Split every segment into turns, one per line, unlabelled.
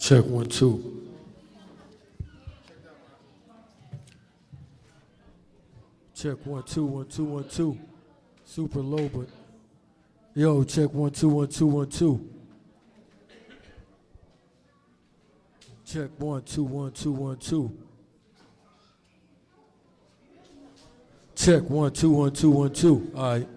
Check 1 2. Check 1 2 1 2 1 2. Super low, but yo, check 1 2 1 2 1 2. Check 1 2 1 2 1 2. Check 1 2 1 2 1 2. All right.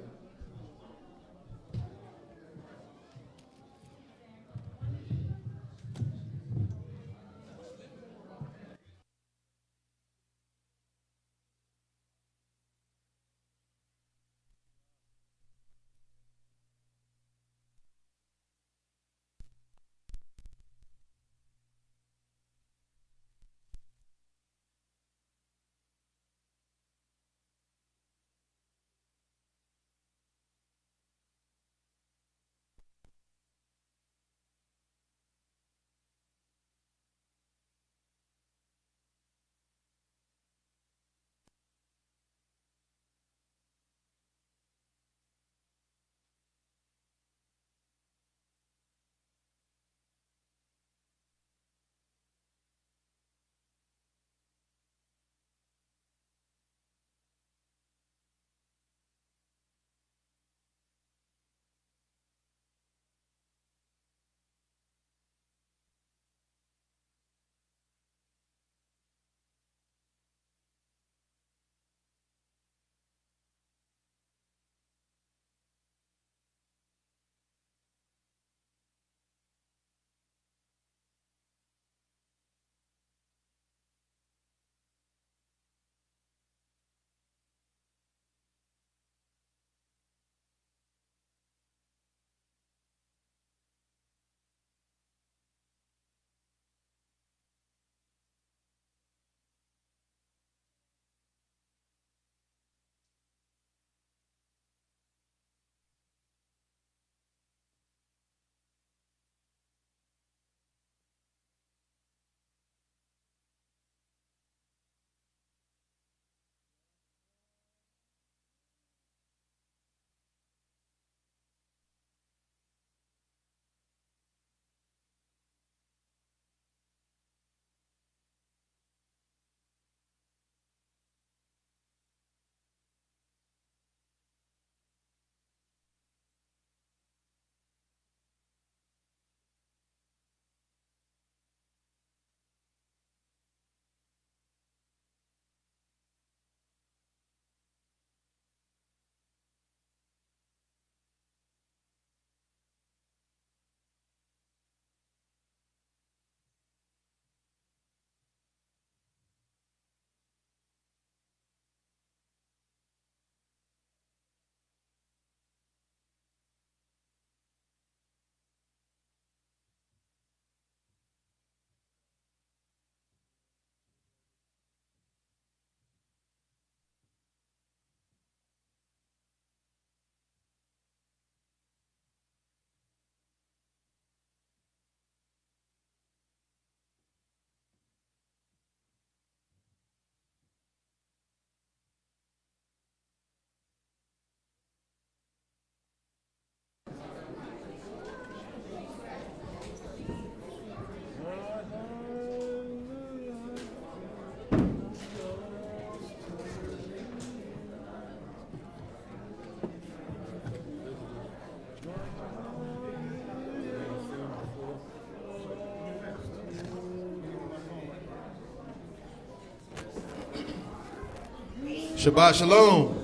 Shabbat shalom.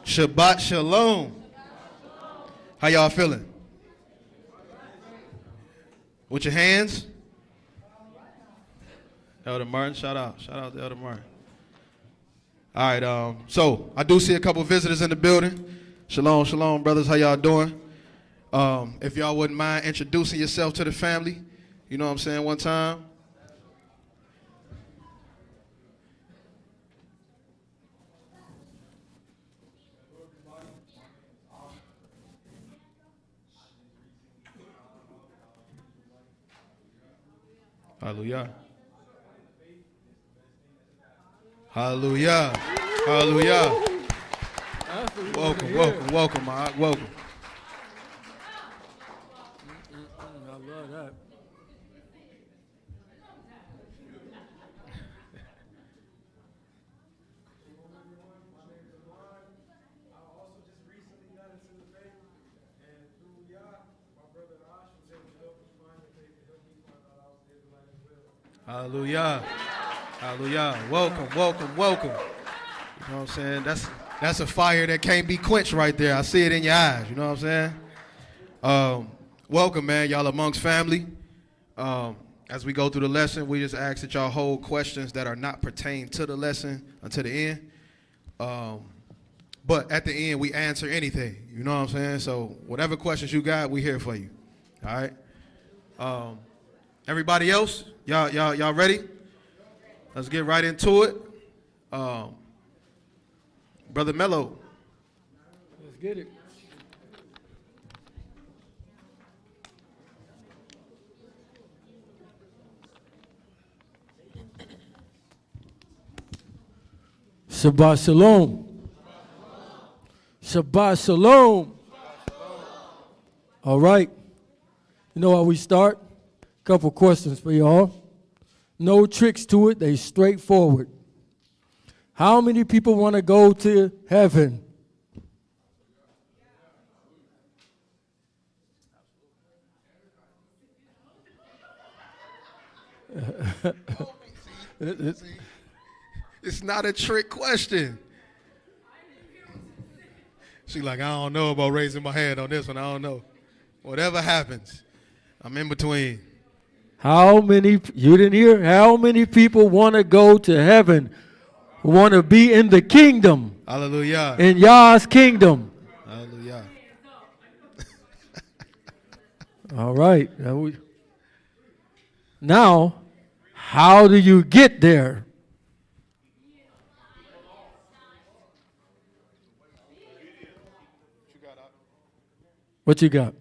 Shabbat shalom. How y'all feeling? With your hands? Elder Martin, shout out to Elder Martin. All right, so I do see a couple visitors in the building. Shalom, shalom, brothers. How y'all doing? If y'all wouldn't mind introducing yourself to the family, you know what I'm saying, one time. Hallelujah. Hallelujah. Hallelujah. Welcome, welcome, welcome, welcome.
I love that.
Hallelujah. Hallelujah. Welcome, welcome, welcome. You know what I'm saying? That's a fire that can't be quenched right there. I see it in your eyes. You know what I'm saying? Welcome, man. Y'all amongst family. As we go through the lesson, we just ask that y'all hold questions that are not pertain to the lesson until the end. But at the end, we answer anything. You know what I'm saying? So whatever questions you got, we here for you. All right? Everybody else, y'all ready? Let's get right into it. Brother Mello.
Let's get it. Shabbat shalom. Shabbat shalom. All right. You know how we start? Couple questions for y'all. No tricks to it. They straightforward. How many people want to go to heaven?
It's not a trick question. She like, I don't know about raising my hand on this one. I don't know. Whatever happens, I'm in between.
How many, you didn't hear? How many people want to go to heaven? Want to be in the kingdom?
Hallelujah.
In Yah's kingdom.
Hallelujah.
All right. Now, how do you get there? What you got?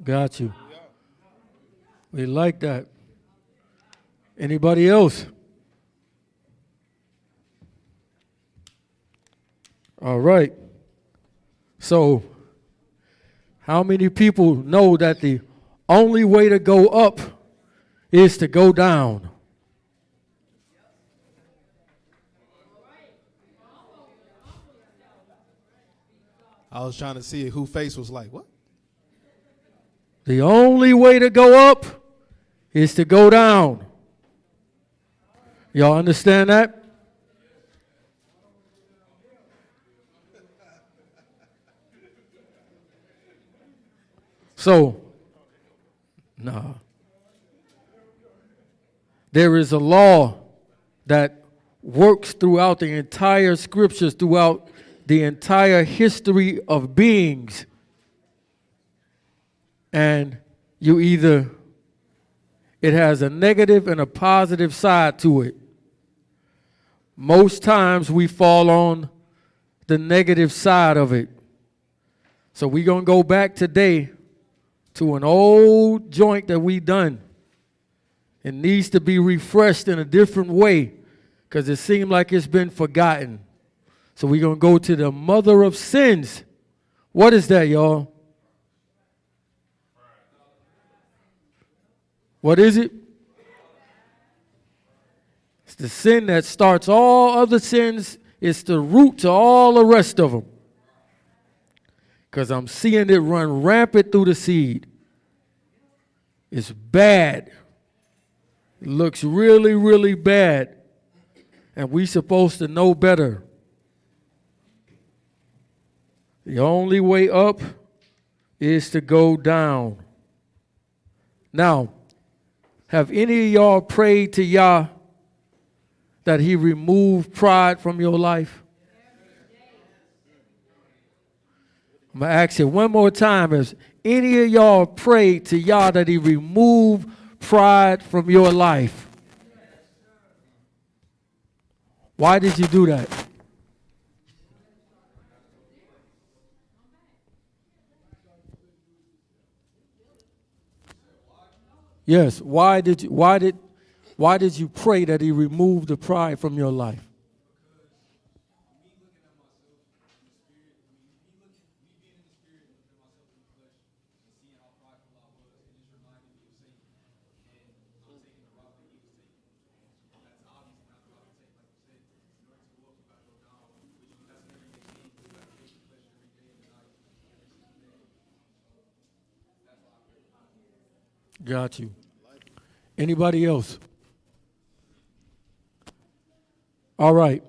Got you. We like that. Anybody else? All right. So, how many people know that the only way to go up is to go down?
I was trying to see who face was like, what?
The only way to go up is to go down. Y'all understand that? So, nah. There is a law that works throughout the entire scriptures, throughout the entire history of beings. And it has a negative and a positive side to it. Most times we fall on the negative side of it. So we're going to go back today to an old joint that we done. It needs to be refreshed in a different way because it seemed like it's been forgotten. So we're going to go to the mother of sins. What is that, y'all? What is it? It's the sin that starts all other sins. It's the root to all the rest of them. Because I'm seeing it run rampant through the seed. It's bad. It looks really, really bad. And we supposed to know better. The only way up is to go down. Now, have any of y'all prayed to Yah that he remove pride from your life? I'm going to ask you one more time. Has any of y'all prayed to Yah that he remove pride from your life? Why did you do that? Yes, why did you pray that he remove the pride from your life? Got you. Anybody else? All right.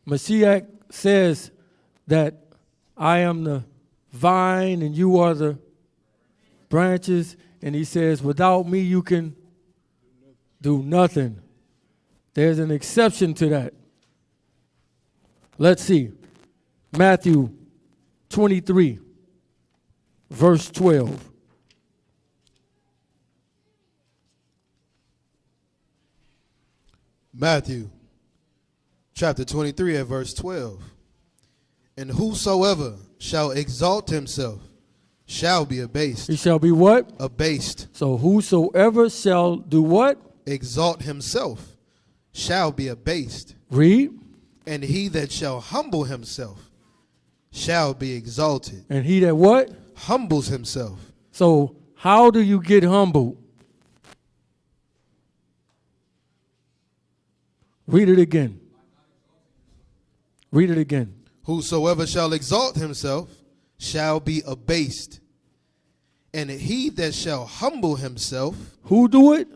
Mashiach says that I am the vine and you are the branches. And he says, without me, you can do nothing. There's an exception to that. Let's see. Matthew 23, verse 12.
Matthew chapter 23 at verse 12. And whosoever shall exalt himself shall be abased.
He shall be what?
Abased.
So whosoever shall do what?
Exalt himself shall be abased.
Read.
And he that shall humble himself shall be exalted.
And he that what?
Humbles himself.
So how do you get humbled? Read it again. Read it again.
Whosoever shall exalt himself shall be abased. And he that shall humble himself.
Who do it?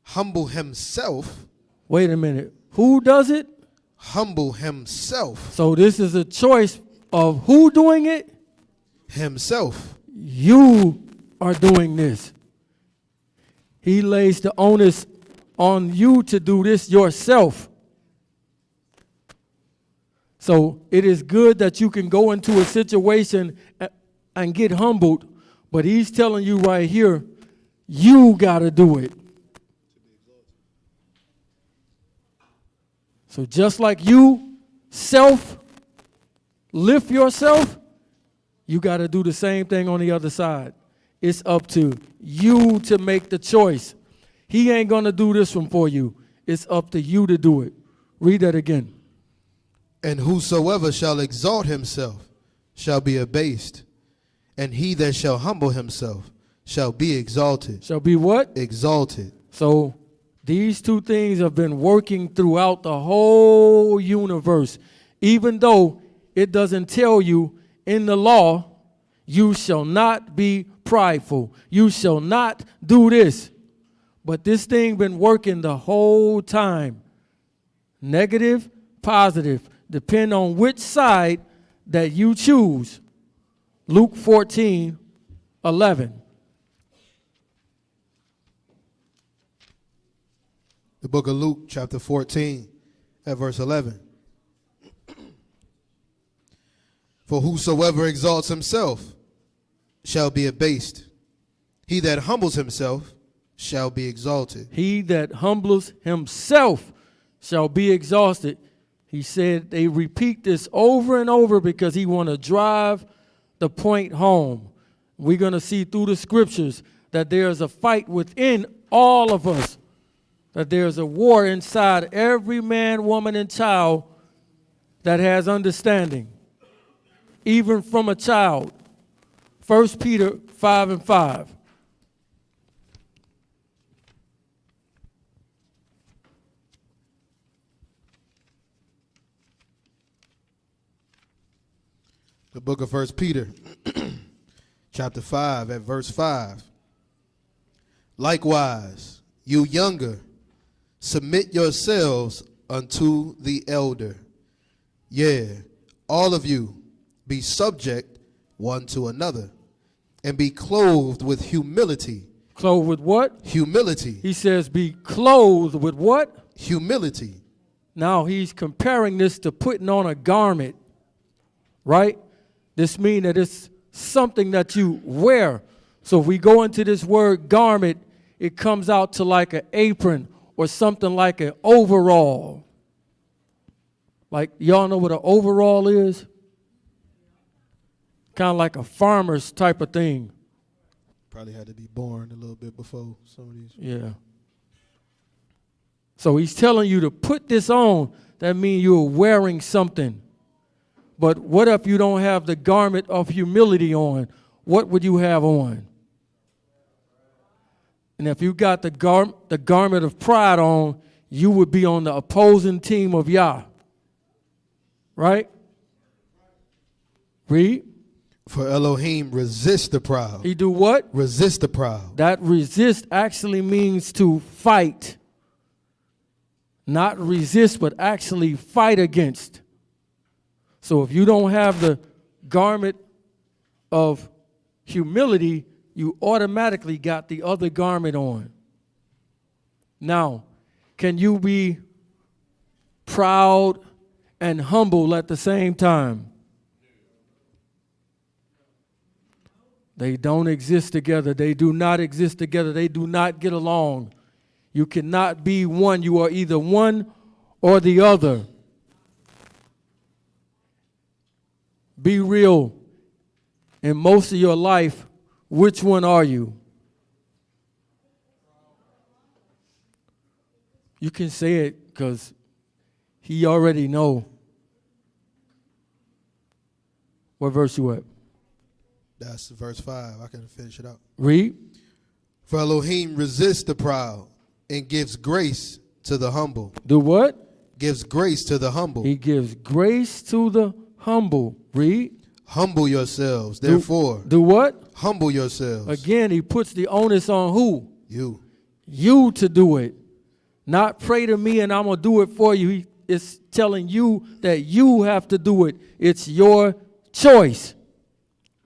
Humble himself.
Wait a minute. Who does it?
Humble himself.
So this is a choice of who doing it?
Himself.
You are doing this. He lays the onus on you to do this yourself. So it is good that you can go into a situation and get humbled, but he's telling you right here, you got to do it. So just like you lift yourself, you got to do the same thing on the other side. It's up to you to make the choice. He ain't going to do this one for you. It's up to you to do it. Read that again.
And whosoever shall exalt himself shall be abased. And he that shall humble himself shall be exalted.
Shall be what?
Exalted.
So these two things have been working throughout the whole universe. Even though it doesn't tell you in the law, you shall not be prideful. You shall not do this. But this thing been working the whole time. Negative, positive. Depend on which side that you choose. Luke 14, 11.
The book of Luke, chapter 14, at verse 11. For whosoever exalts himself shall be abased. He that humbles himself shall be exalted.
He that humbles himself shall be exalted. He said they repeat this over and over because he want to drive the point home. We're going to see through the scriptures that there's a fight within all of us, that there's a war inside every man, woman, and child that has understanding, even from a child. 1 Peter 5 and 5.
The book of 1 Peter, chapter 5, at verse 5. Likewise, you younger, submit yourselves unto the elder. Yea, all of you be subject one to another, and be clothed with humility.
Clothed with what?
Humility.
He says be clothed with what?
Humility.
Now he's comparing this to putting on a garment, right? This means that it's something that you wear. So if we go into this word garment, it comes out to like an apron or something like an overall. Like, y'all know what an overall is? Kind of like a farmer's type of thing.
Probably had to be born a little bit before some of these.
Yeah. So he's telling you to put this on. That means you're wearing something. But what if you don't have the garment of humility on? What would you have on? And if you got the garment of pride on, you would be on the opposing team of Yah. Right? Read.
For Elohim resist the proud.
He do what?
Resist the proud.
That resist actually means to fight. Not resist, but actually fight against. So if you don't have the garment of humility, you automatically got the other garment on. Now, can you be proud and humble at the same time? They don't exist together. They do not exist together. They do not get along. You cannot be one. You are either one or the other. Be real. In most of your life, which one are you? You can say it because he already know. What verse you at?
That's verse 5. I can finish it up.
Read.
For Elohim resists the proud and gives grace to the humble.
Do what?
Gives grace to the humble.
He gives grace to the humble. Read.
Humble yourselves, therefore.
Do what?
Humble yourselves.
Again, he puts the onus on who?
You.
You to do it. Not pray to me and I'm going to do it for you. It's telling you that you have to do it. It's your choice.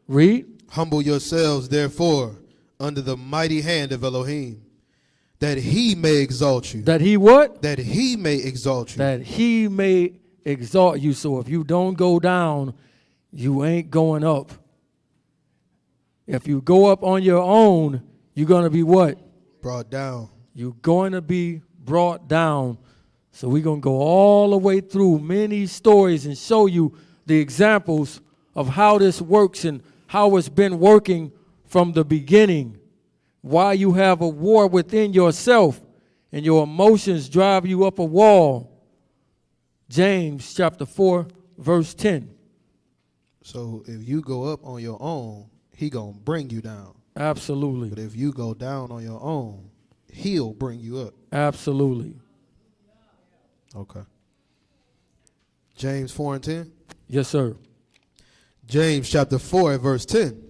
Read.
Humble yourselves, therefore, under the mighty hand of Elohim, that he may exalt you.
That he what?
That he may exalt you.
That he may exalt you. So if you don't go down, you ain't going up. If you go up on your own, you're going to be what?
Brought down.
You're going to be brought down. So we're going to go all the way through many stories and show you the examples of how this works and how it's been working from the beginning. Why you have a war within yourself and your emotions drive you up a wall. James chapter 4, verse 10.
So if you go up on your own, he going to bring you down.
Absolutely.
But if you go down on your own, he'll bring you up.
Absolutely.
Okay. James 4 and 10.
Yes, sir.
James chapter 4 and verse 10.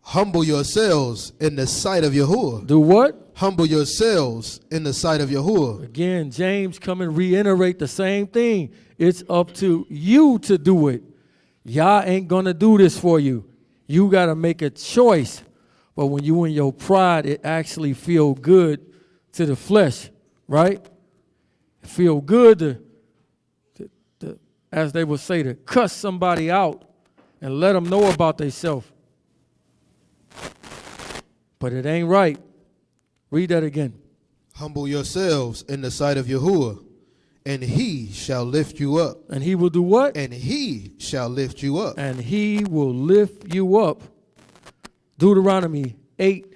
Humble yourselves in the sight of Yahuwah.
Do what?
Humble yourselves in the sight of Yahuwah.
Again, James come and reiterate the same thing. It's up to you to do it. Yah ain't going to do this for you. You got to make a choice. But when you in your pride, it actually feel good to the flesh, right? It feel good to, as they would say, to cuss somebody out and let them know about themselves. But it ain't right. Read that again.
Humble yourselves in the sight of Yahuwah, and he shall lift you up.
And he will do what?
And he shall lift you up.
And he will lift you up. Deuteronomy 8,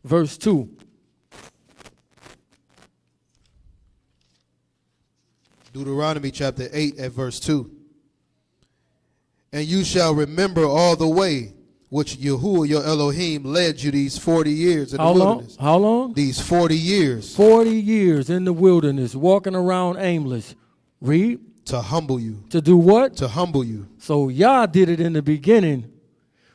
verse 2.
Deuteronomy chapter 8 at verse 2. And you shall remember all the way which Yahuwah your Elohim led you these 40 years in the wilderness.
How long?
These 40 years.
40 years in the wilderness, walking around aimless. Read.
To humble you.
To do what?
To humble you.
So Yah did it in the beginning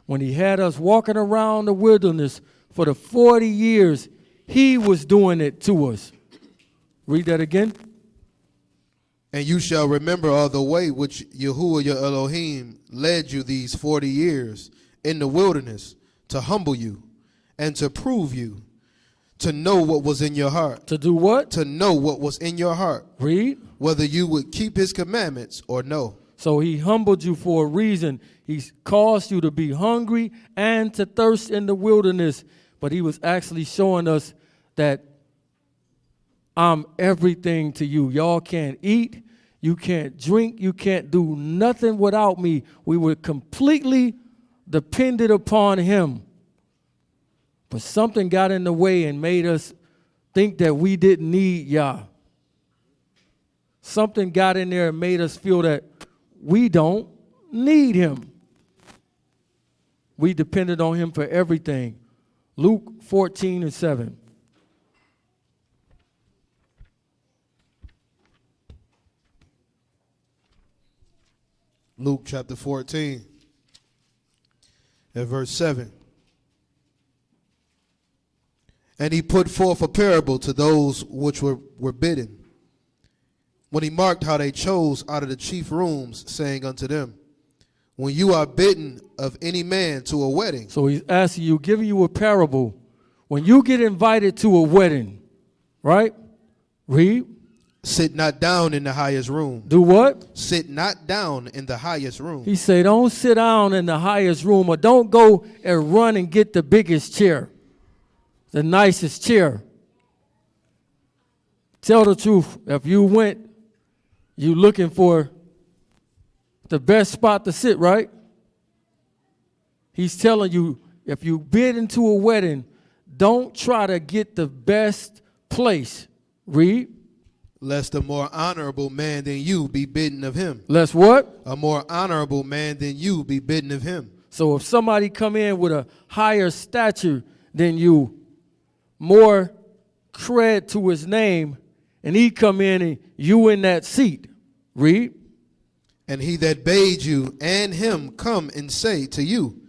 when he had us walking around the wilderness for the 40 years. He was doing it to us. Read that again.
And you shall remember all the way which Yahuwah your Elohim led you these 40 years in the wilderness to humble you and to prove you, to know what was in your heart.
To do what?
To know what was in your heart.
Read.
Whether you would keep his commandments or no.
So he humbled you for a reason. He's caused you to be hungry and to thirst in the wilderness. But he was actually showing us that I'm everything to you. Y'all can't eat. You can't drink. You can't do nothing without me. We were completely dependent upon him. But something got in the way and made us think that we didn't need Yah. Something got in there and made us feel that we don't need him. We depended on him for everything. Luke 14 and 7.
Luke chapter 14 At verse 7. And he put forth a parable to those which were bidden, when he marked how they chose out of the chief rooms, saying unto them, when you are bidden of any man to a wedding.
So he's asking you, giving you a parable. When you get invited to a wedding, right? Read.
Sit not down in the highest room.
Do what?
Sit not down in the highest room.
He said, don't sit down in the highest room, or don't go and run and get the biggest chair, the nicest chair. Tell the truth. If you went, you looking for the best spot to sit, right? He's telling you, if you bid into a wedding, don't try to get the best place. Read.
Lest a more honorable man than you be bidden of him.
Lest what?
A more honorable man than you be bidden of him.
So if somebody come in with a higher stature than you, more cred to his name, and he come in and you in that seat. Read.
And he that bade you and him come and say to you,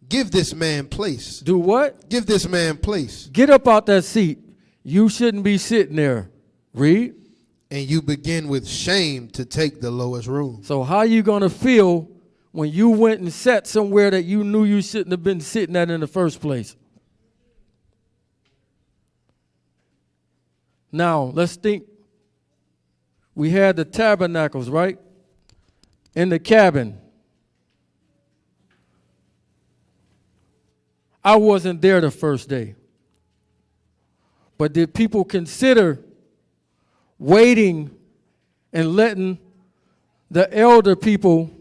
give this man place.
Do what?
Give this man place.
Get up out that seat. You shouldn't be sitting there. Read.
And you begin with shame to take the lowest room.
So how you going to feel when you went and sat somewhere that you knew you shouldn't have been sitting at in the first place? Now, let's think. We had the tabernacles, right? In the cabin. I wasn't there the first day. But did people consider waiting and letting the elder people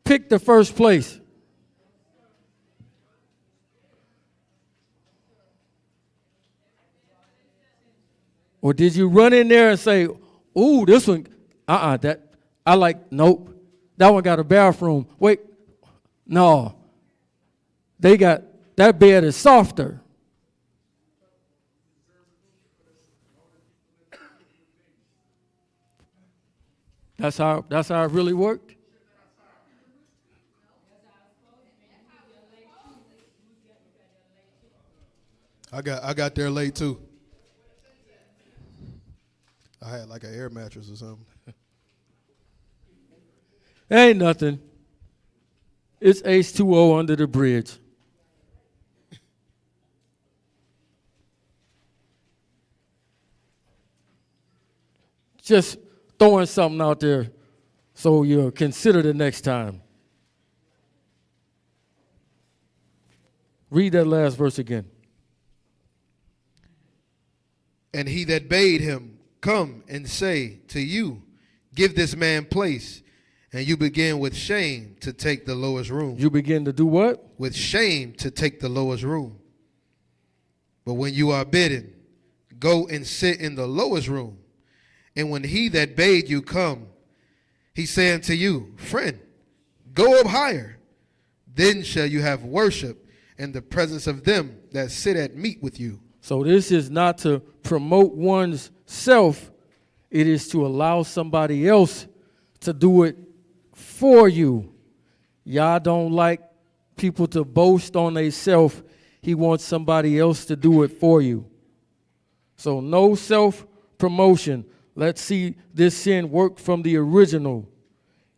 pick the first place? Or did you run in there and say, ooh, this one, that, I like, nope, that one got a bathroom. Wait, no, they got, that bed is softer. That's how it really worked.
I got there late too. I had like an air mattress or something.
Ain't nothing. It's H2O under the bridge. Just throwing something out there so you'll consider the next time. Read that last verse again.
And he that bade him come and say to you, give this man place, and you begin with shame to take the lowest room.
You begin to do what?
With shame to take the lowest room. But when you are bidden, go and sit in the lowest room. And when he that bade you come, he say unto you, friend, go up higher. Then shall you have worship in the presence of them that sit at meat with you.
So this is not to promote one's self. It is to allow somebody else to do it for you. Y'all don't like people to boast on themselves. He wants somebody else to do it for you. So no self-promotion. Let's see this sin work from the original.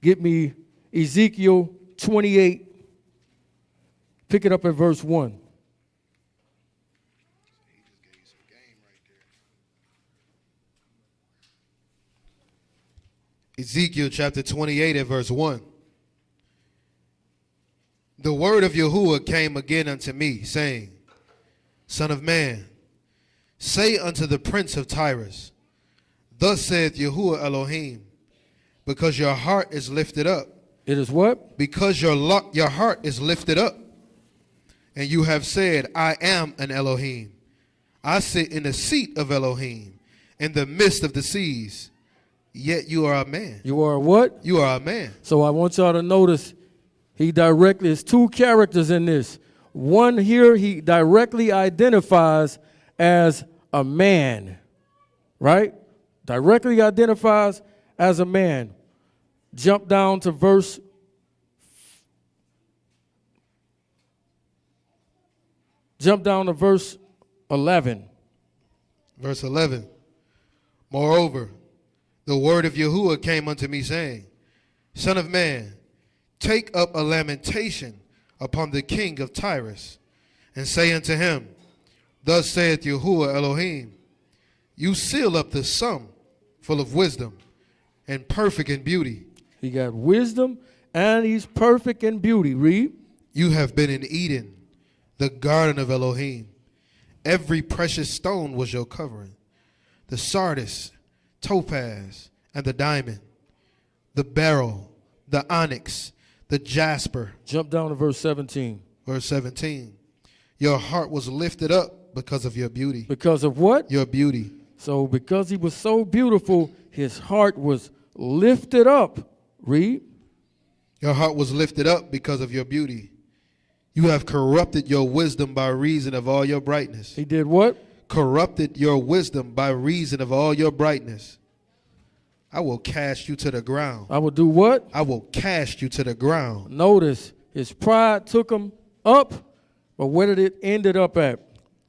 Get me Ezekiel 28. Pick it up at verse 1.
Ezekiel chapter 28 at verse 1. The word of Yahuwah came again unto me, saying, Son of man, say unto the prince of Tyrus, thus saith Yahuwah Elohim, because your heart is lifted up.
It is what?
Because your heart is lifted up, and you have said, I am an Elohim. I sit in the seat of Elohim, in the midst of the seas. Yet you are a man.
You are what?
You are a man.
So I want y'all to notice there's two characters in this. One here, he directly identifies as a man, right? Directly identifies as a man. Jump down to verse Jump down to verse 11.
Verse 11. Moreover, the word of Yahuwah came unto me, saying, Son of man, take up a lamentation upon the king of Tyrus, and say unto him, Thus saith Yahuwah Elohim, You seal up the sum full of wisdom and perfect in beauty.
He got wisdom and he's perfect in beauty. Read.
You have been in Eden, the garden of Elohim. Every precious stone was your covering, the sardis, topaz, and the diamond, the beryl, the onyx, the jasper.
Jump down to verse 17.
Verse 17. Your heart was lifted up because of your beauty.
Because of what?
Your beauty.
So because he was so beautiful, his heart was lifted up. Read.
Your heart was lifted up because of your beauty. You have corrupted your wisdom by reason of all your brightness.
He did what?
Corrupted your wisdom by reason of all your brightness. I will cast you to the ground.
I will do what?
I will cast you to the ground.
Notice his pride took him up, but where did it ended up at?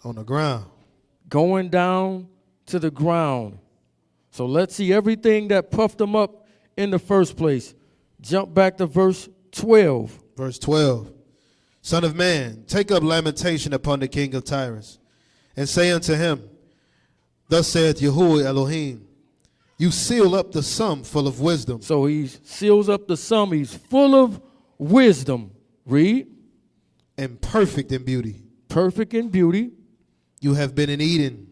On the ground.
Going down to the ground. So let's see everything that puffed him up in the first place. Jump back to verse 12.
Verse 12. Son of man, take up lamentation upon the king of Tyrus, and say unto him, Thus saith Yahuwah Elohim, You seal up the sum full of wisdom.
So he seals up the sum. He's full of wisdom. Read.
And perfect in beauty.
Perfect in beauty.
You have been in Eden,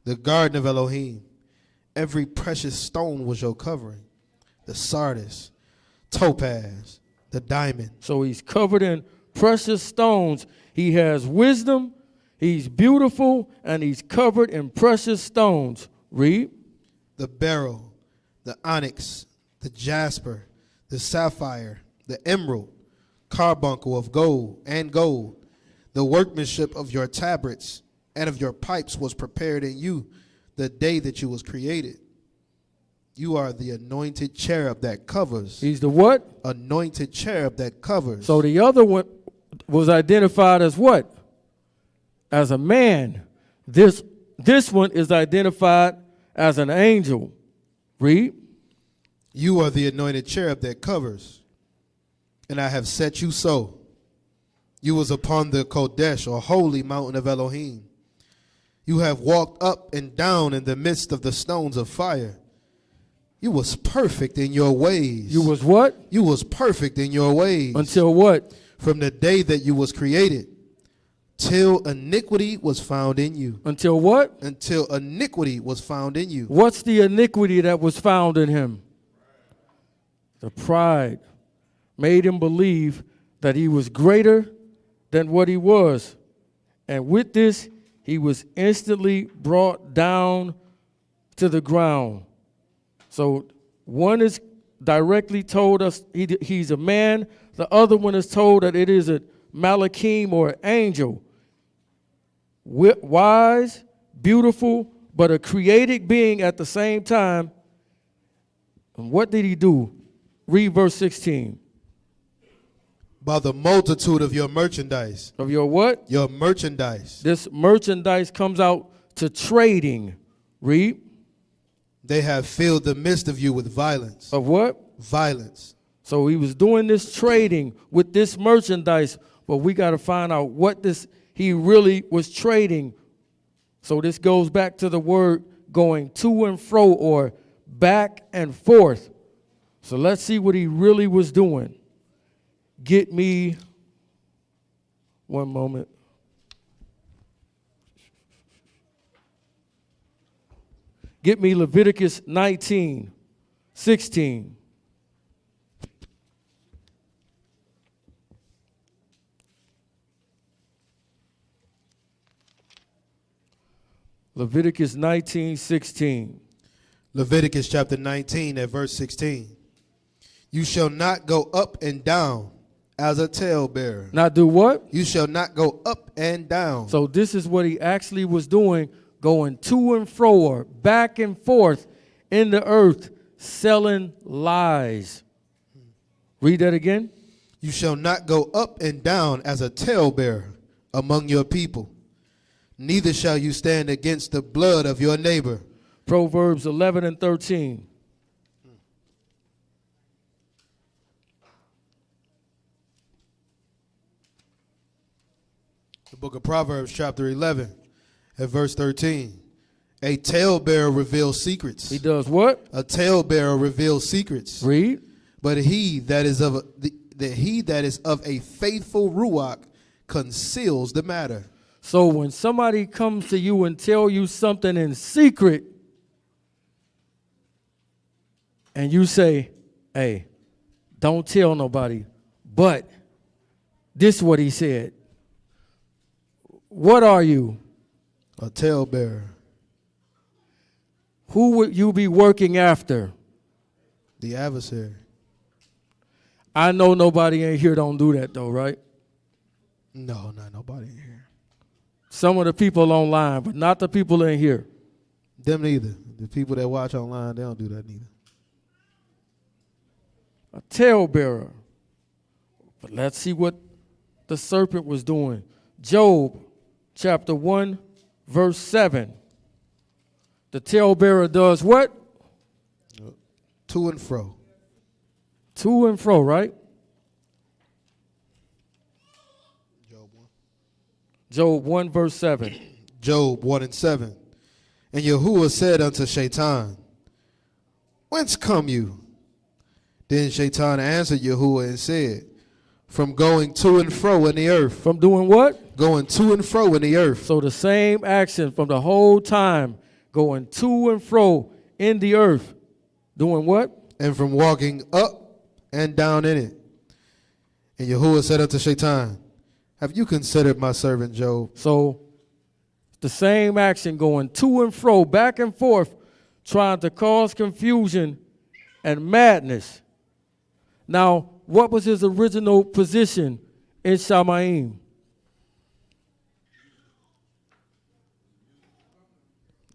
the garden of Elohim. Every precious stone was your covering, the sardis, topaz, the diamond.
So he's covered in precious stones. He has wisdom, he's beautiful, and he's covered in precious stones. Read.
The beryl, the onyx, the jasper, the sapphire, the emerald, carbuncle of gold and gold. The workmanship of your tabrets and of your pipes was prepared in you the day that you was created. You are the anointed cherub that covers.
He's the what?
Anointed cherub that covers.
So the other one was identified as what? As a man. This one is identified as an angel. Read.
You are the anointed cherub that covers, and I have set you so. You was upon the Kodesh, or holy mountain of Elohim. You have walked up and down in the midst of the stones of fire. You was perfect in your ways.
You was what?
You was perfect in your ways.
Until what?
From the day that you was created, till iniquity was found in you.
Until what?
Until iniquity was found in you.
What's the iniquity that was found in him? The pride made him believe that he was greater than what he was. And with this, he was instantly brought down to the ground. So one is directly told us he's a man. The other one is told that it is a malachim or angel. Wise, beautiful, but a created being at the same time. And what did he do? Read verse 16.
By the multitude of your merchandise.
Of your what?
Your merchandise.
This merchandise comes out to trading. Read.
They have filled the midst of you with violence.
Of what?
Violence.
So he was doing this trading with this merchandise, but we got to find out what he really was trading. So this goes back to the word going to and fro or back and forth. So let's see what he really was doing. Get me one moment. Get me Leviticus 19:16. Leviticus 19:16.
Leviticus chapter 19 at verse 16. You shall not go up and down as a talebearer.
Not do what?
You shall not go up and down.
So this is what he actually was doing, going to and fro or back and forth in the earth, selling lies. Read that again.
You shall not go up and down as a talebearer among your people, neither shall you stand against the blood of your neighbor.
Proverbs 11 and 13.
The book of Proverbs, chapter 11, at verse 13. A talebearer reveals secrets.
He does what?
A talebearer reveals secrets.
Read.
But he that is of a faithful ruach conceals the matter.
So when somebody comes to you and tell you something in secret, and you say, hey, don't tell nobody, but this is what he said. What are you?
A talebearer.
Who would you be working after?
The adversary.
I know nobody in here don't do that though, right?
No, not nobody in here.
Some of the people online, but not the people in here.
Them neither. The people that watch online, they don't do that neither.
A talebearer. But let's see what the serpent was doing. Job chapter 1, verse 7. The talebearer does what?
To and fro.
To and fro, right?
Job 1.
Job 1, verse 7.
Job 1 and 7. And Yahuwah said unto Shaitan, whence come you? Then Shaitan answered Yahuwah and said, from going to and fro in the earth.
From doing what?
Going to and fro in the earth.
So the same action from the whole time, going to and fro in the earth. Doing what?
And from walking up and down in it. And Yahuwah said unto Shaitan, have you considered my servant Job?
So the same action going to and fro, back and forth, trying to cause confusion and madness. Now, what was his original position in Shamaim?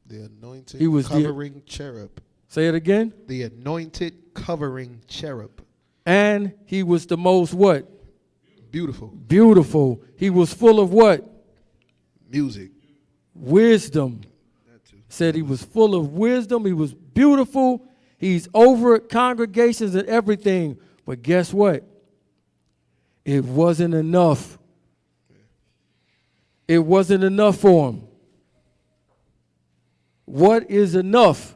The anointed
He was
covering cherub.
Say it again.
The anointed covering cherub.
And he was the most what?
Beautiful.
Beautiful. He was full of what?
Music.
Wisdom.
That too.
Said he was full of wisdom. He was beautiful. He's over congregations and everything. But guess what? It wasn't enough. It wasn't enough for him. What is enough?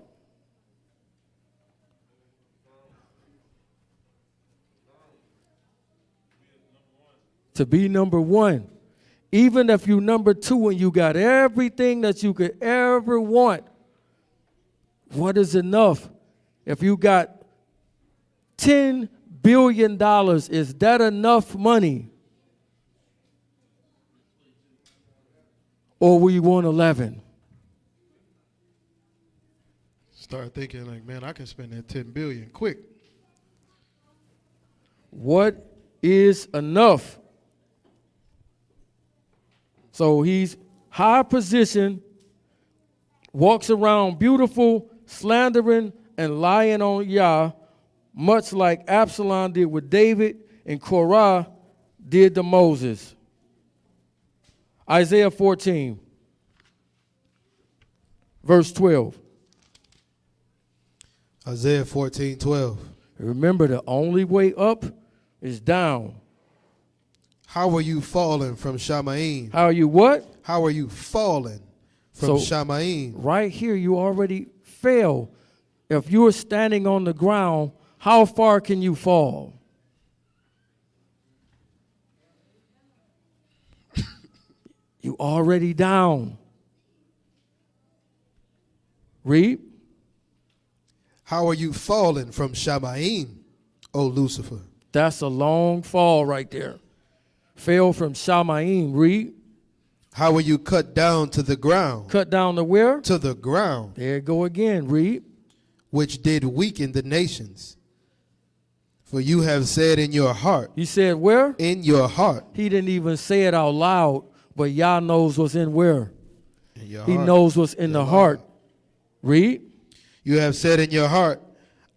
To be number one. Even if you number two and you got everything that you could ever want, what is enough? If you got $10 billion, is that enough money? Or will you want 11?
Start thinking like, man, I can spend that 10 billion quick.
What is enough? So he's high position, walks around beautiful, slandering and lying on Yah, much like Absalom did with David and Korah did to Moses. Isaiah 14, verse 12.
Isaiah 14:12.
Remember, the only way up is down.
How are you fallen from Shamaim?
How are you what?
How are you fallen from Shamaim?
Right here, you already fell. If you're standing on the ground, how far can you fall? You already down. Read.
How are you fallen from Shamaim, O Lucifer?
That's a long fall right there. Fell from Shamaim. Read.
How are you cut down to the ground?
Cut down to where?
To the ground,
There you go again. Read.
which did weaken the nations. For you have said in your heart,
You said where?
in your heart,
He didn't even say it out loud, but Yah knows what's in where.
in your
He
heart,
knows what's in the heart. Read.
you have said in your heart,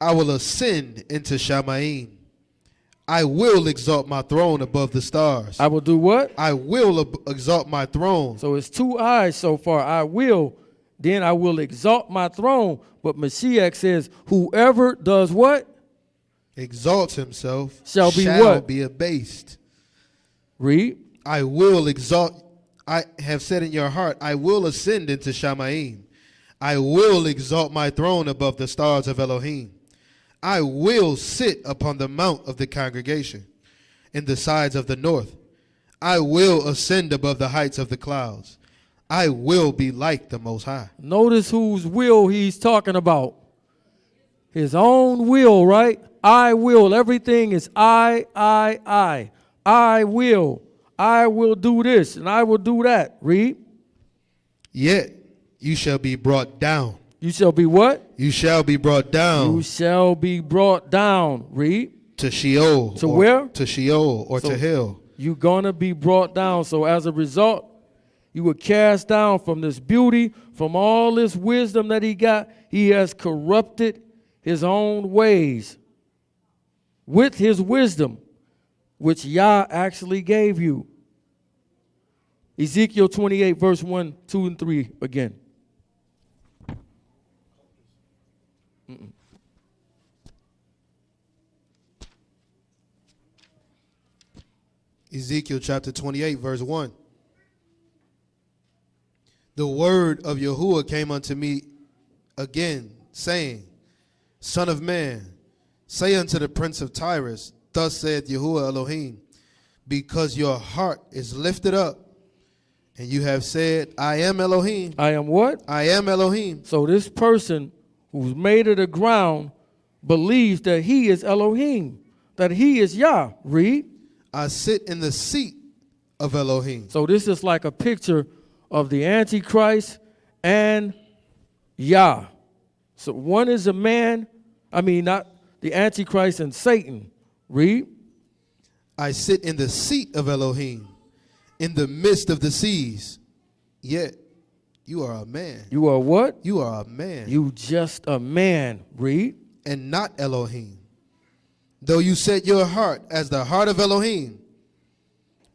I will ascend into Shamaim. I will exalt my throne above the stars.
I will do what?
I will exalt my throne.
So it's two eyes so far. I will, then I will exalt my throne. But Mashiach says, whoever does what?
Exalts himself
Shall be what?
be abased.
Read.
I will exalt. I have said in your heart, I will ascend into Shamaim. I will exalt my throne above the stars of Elohim. I will sit upon the mount of the congregation in the sides of the north. I will ascend above the heights of the clouds. I will be like the Most High.
Notice whose will he's talking about. His own will, right? I will. Everything is I. I will. I will do this and I will do that. Read.
Yet you shall be brought down.
You shall be what?
You shall be brought down.
You shall be brought down. Read.
To Sheol.
To where?
To Sheol or to hell.
You're going to be brought down. So as a result, you were cast down from this beauty, from all this wisdom that he got. He has corrupted his own ways with his wisdom, which Yah actually gave you. Ezekiel 28, verse 1, 2, and 3 again.
Ezekiel chapter 28, verse 1. The word of Yahuwah came unto me again, saying, Son of man, say unto the prince of Tyrus, Thus saith Yahuwah Elohim, because your heart is lifted up, and you have said, I am Elohim.
I am what?
I am Elohim.
So this person who's made of the ground believes that he is Elohim, that he is Yah. Read.
I sit in the seat of Elohim.
So this is like a picture of the Antichrist and Yah. So one is a man, not the Antichrist and Satan. Read.
I sit in the seat of Elohim, in the midst of the seas. Yet you are a man.
You are what?
You are a man.
You just a man. Read.
And not Elohim. Though you set your heart as the heart of Elohim,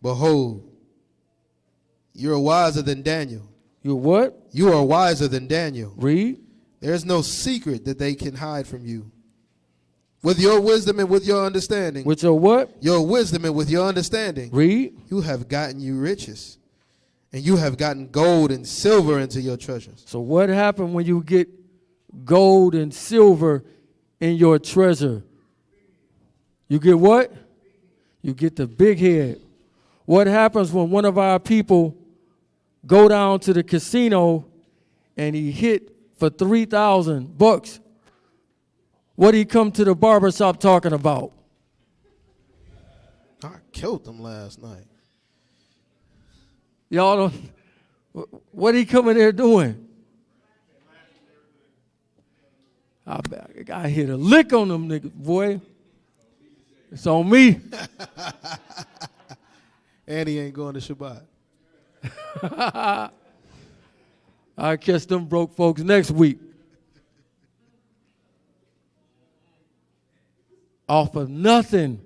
behold, you're wiser than Daniel.
You're what?
You are wiser than Daniel.
Read.
There's no secret that they can hide from you. With your wisdom and with your understanding.
With your what?
Your wisdom and with your understanding.
Read.
You have gotten you riches. And you have gotten gold and silver into your treasures.
So what happened when you get gold and silver in your treasure? You get what? You get the big head. What happens when one of our people go down to the casino and he hit for $3,000? What did he come to the barbershop talking about?
I killed them last night.
Y'all don't, what he coming there doing? I hit a lick on them niggas, boy. It's on me.
And he ain't going to Shabbat.
I catch them broke folks next week. Off of nothing.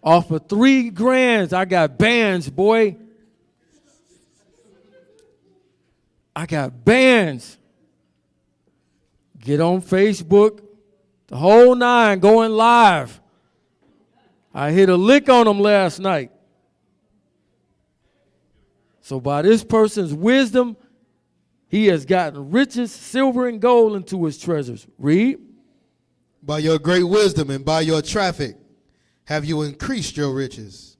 Off of $3,000, I got bands, boy. I got bands. Get on Facebook, the whole nine, going live. I hit a lick on them last night. So by this person's wisdom, he has gotten riches, silver and gold into his treasures. Read.
By your great wisdom and by your traffic have you increased your riches.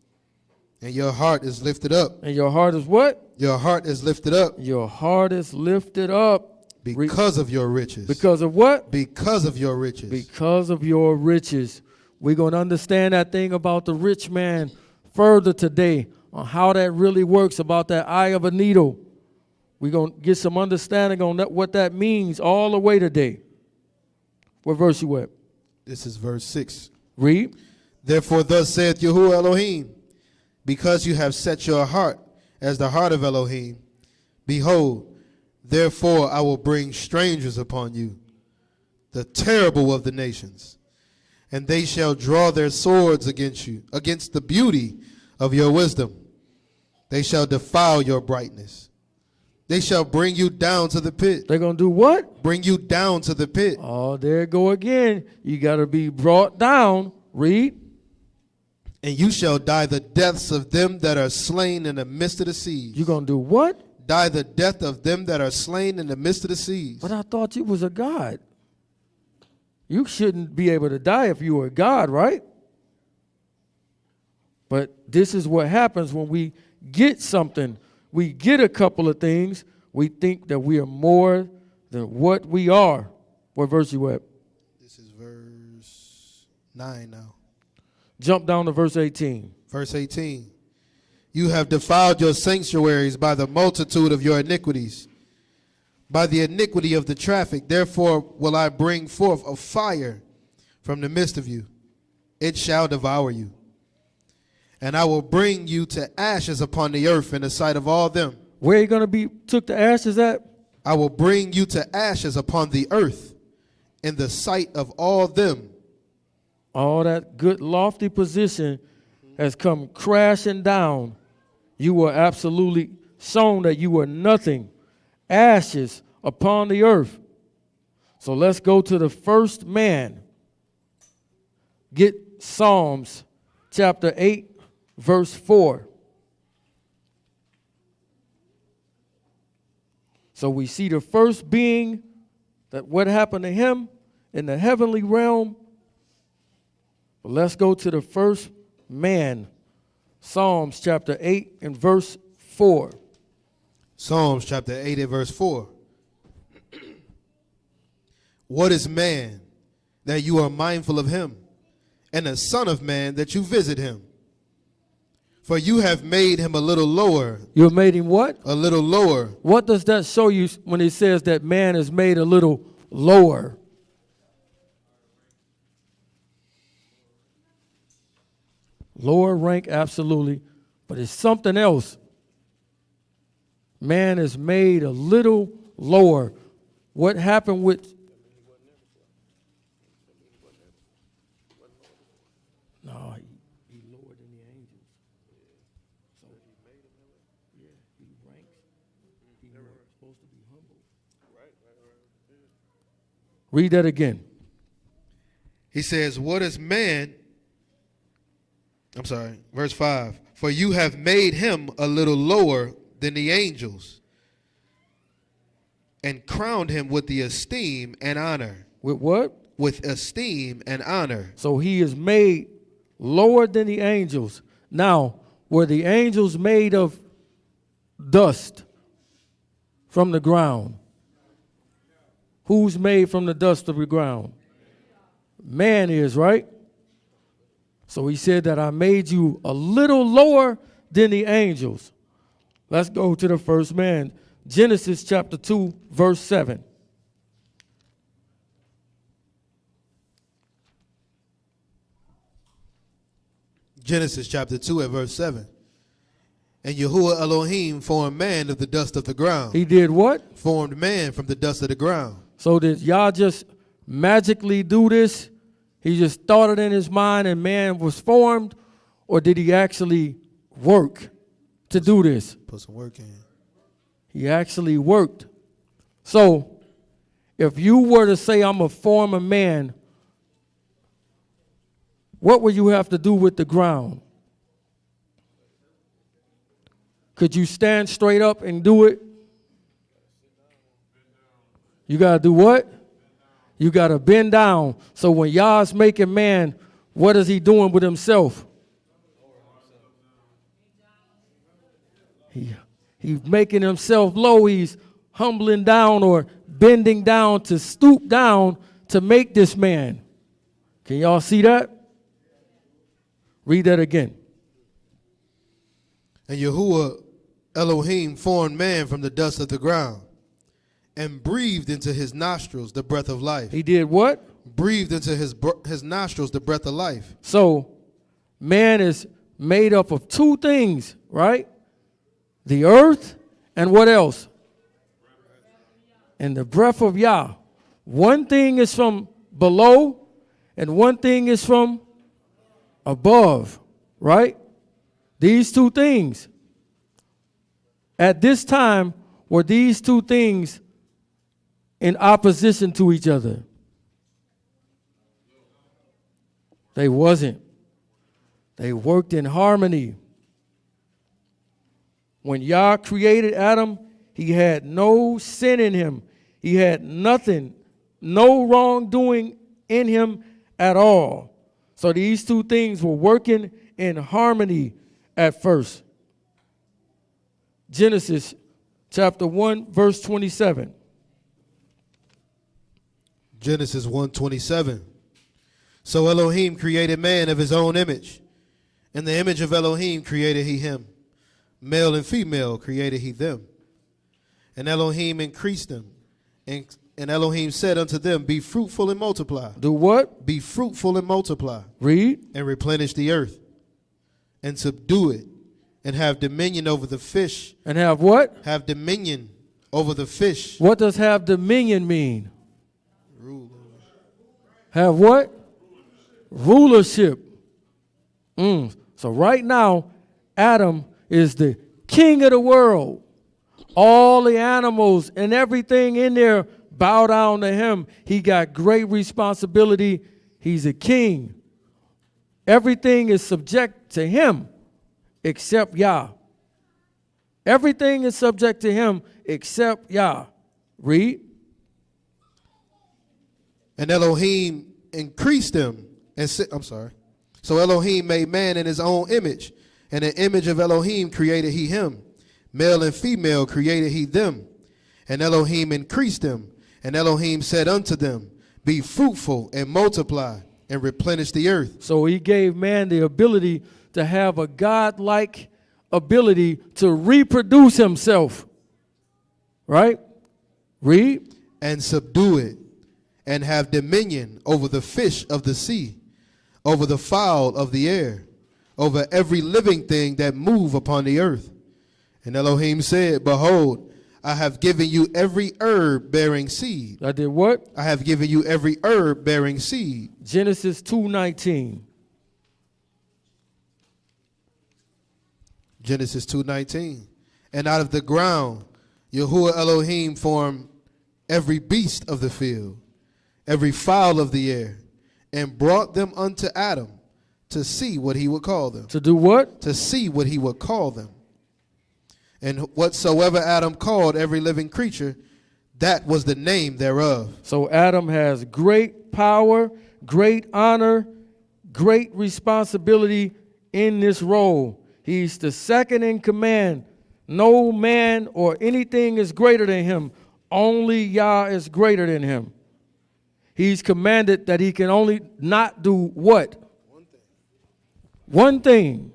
And your heart is lifted up.
And your heart is what?
Your heart is lifted up.
Your heart is lifted up.
Because of your riches.
Because of what?
Because of your riches.
Because of your riches. We're going to understand that thing about the rich man further today, on how that really works, about that eye of a needle. We're going to get some understanding on that, what that means all the way today. What verse you at?
This is verse 6.
Read.
Therefore thus saith Yahuwah Elohim, because you have set your heart as the heart of Elohim, behold, therefore I will bring strangers upon you, the terrible of the nations, and they shall draw their swords against you, against the beauty of your wisdom. They shall defile your brightness. They shall bring you down to the pit.
They're going to do what?
Bring you down to the pit.
Oh, there it go again. You got to be brought down. Read.
And you shall die the deaths of them that are slain in the midst of the seas.
You're going to do what?
Die the death of them that are slain in the midst of the seas.
But I thought you was a God. You shouldn't be able to die if you were a God, right? But this is what happens when we get something. We get a couple of things. We think that we are more than what we are. What verse you at?
This is verse 9 now.
Jump down to verse 18.
Verse 18. You have defiled your sanctuaries by the multitude of your iniquities, by the iniquity of the traffic. Therefore will I bring forth a fire from the midst of you. It shall devour you. And I will bring you to ashes upon the earth in the sight of all them.
Where are you going to be took to ashes at?
I will bring you to ashes upon the earth in the sight of all them.
All that good lofty position has come crashing down. You were absolutely shown that you were nothing. Ashes upon the earth. So let's go to the first man. Get Psalms chapter 8, verse 4. So we see the first being, that what happened to him in the heavenly realm. But let's go to the first man. Psalms chapter 8 and verse 4.
Psalms chapter 8 and verse 4. What is man that you are mindful of him, and the son of man that you visit him? For you have made him a little lower.
You have made him what?
A little lower.
What does that show you when it says that man is made a little lower? Lower rank, absolutely. But it's something else. Man is made a little lower. What happened with... No, he lower than the angels. So yeah, he ranks. He was supposed to be humble. Read that again.
He says, what is man? I'm sorry, verse 5. For you have made him a little lower than the angels, and crowned him with the esteem and honor.
With what?
With esteem and honor.
So he is made lower than the angels. Now, were the angels made of dust from the ground? Who's made from the dust of the ground? Man is, right? So he said that I made you a little lower than the angels. Let's go to the first man. Genesis chapter 2, verse 7.
Genesis chapter 2 at verse 7. And Yahuwah Elohim formed man of the dust of the ground.
He did what?
Formed man from the dust of the ground.
So did y'all just magically do this? He just thought it in his mind and man was formed? Or did he actually work to do this?
Put some work in.
He actually worked. So if you were to say, I'm a former man, what would you have to do with the ground? Could you stand straight up and do it? You got to do what? You got to bend down. So when Yah's making man, what is he doing with himself? He's making himself low. He's humbling down or bending down to stoop down to make this man. Can y'all see that? Read that again.
And Yahuwah Elohim formed man from the dust of the ground and breathed into his nostrils the breath of life.
He did what?
Breathed into his nostrils the breath of life.
So man is made up of two things, right? The earth and what else? And the breath of Yah. One thing is from below and one thing is from above, right? These two things. At this time, were these two things in opposition to each other? They wasn't. They worked in harmony. When Yah created Adam, he had no sin in him. He had nothing, no wrongdoing in him at all. So these two things were working in harmony at first. Genesis chapter 1, verse 27.
Genesis 1:27. So Elohim created man of his own image. In the image of Elohim created he him. Male and female created he them. And Elohim increased them. And Elohim said unto them, be fruitful and multiply.
Do what?
Be fruitful and multiply.
Read.
And replenish the earth. And subdue it. And have dominion over the fish.
And have what?
Have dominion over the fish.
What does have dominion mean?
Rule.
Have what? Rulership. So right now, Adam is the king of the world. All the animals and everything in there bow down to him. He got great responsibility. He's a king. Everything is subject to him except Yah. Everything is subject to him except Yah. Read.
And Elohim increased them. So Elohim made man in his own image. And the image of Elohim created he him. Male and female created he them. And Elohim increased them. And Elohim said unto them, be fruitful and multiply and replenish the earth.
So he gave man the ability to have a God-like ability to reproduce himself. Right? Read.
And subdue it. And have dominion over the fish of the sea, over the fowl of the air, over every living thing that move upon the earth. And Elohim said, behold, I have given you every herb bearing seed.
I did what?
I have given you every herb bearing seed.
Genesis 2:19.
Genesis 2:19. And out of the ground, Yahuwah Elohim formed every beast of the field, every fowl of the air, and brought them unto Adam to see what he would call them.
To do what?
To see what he would call them. And whatsoever Adam called every living creature, that was the name thereof.
So Adam has great power, great honor, great responsibility in this role. He's the second in command. No man or anything is greater than him. Only Yah is greater than him. He's commanded that he can only not do what? One thing.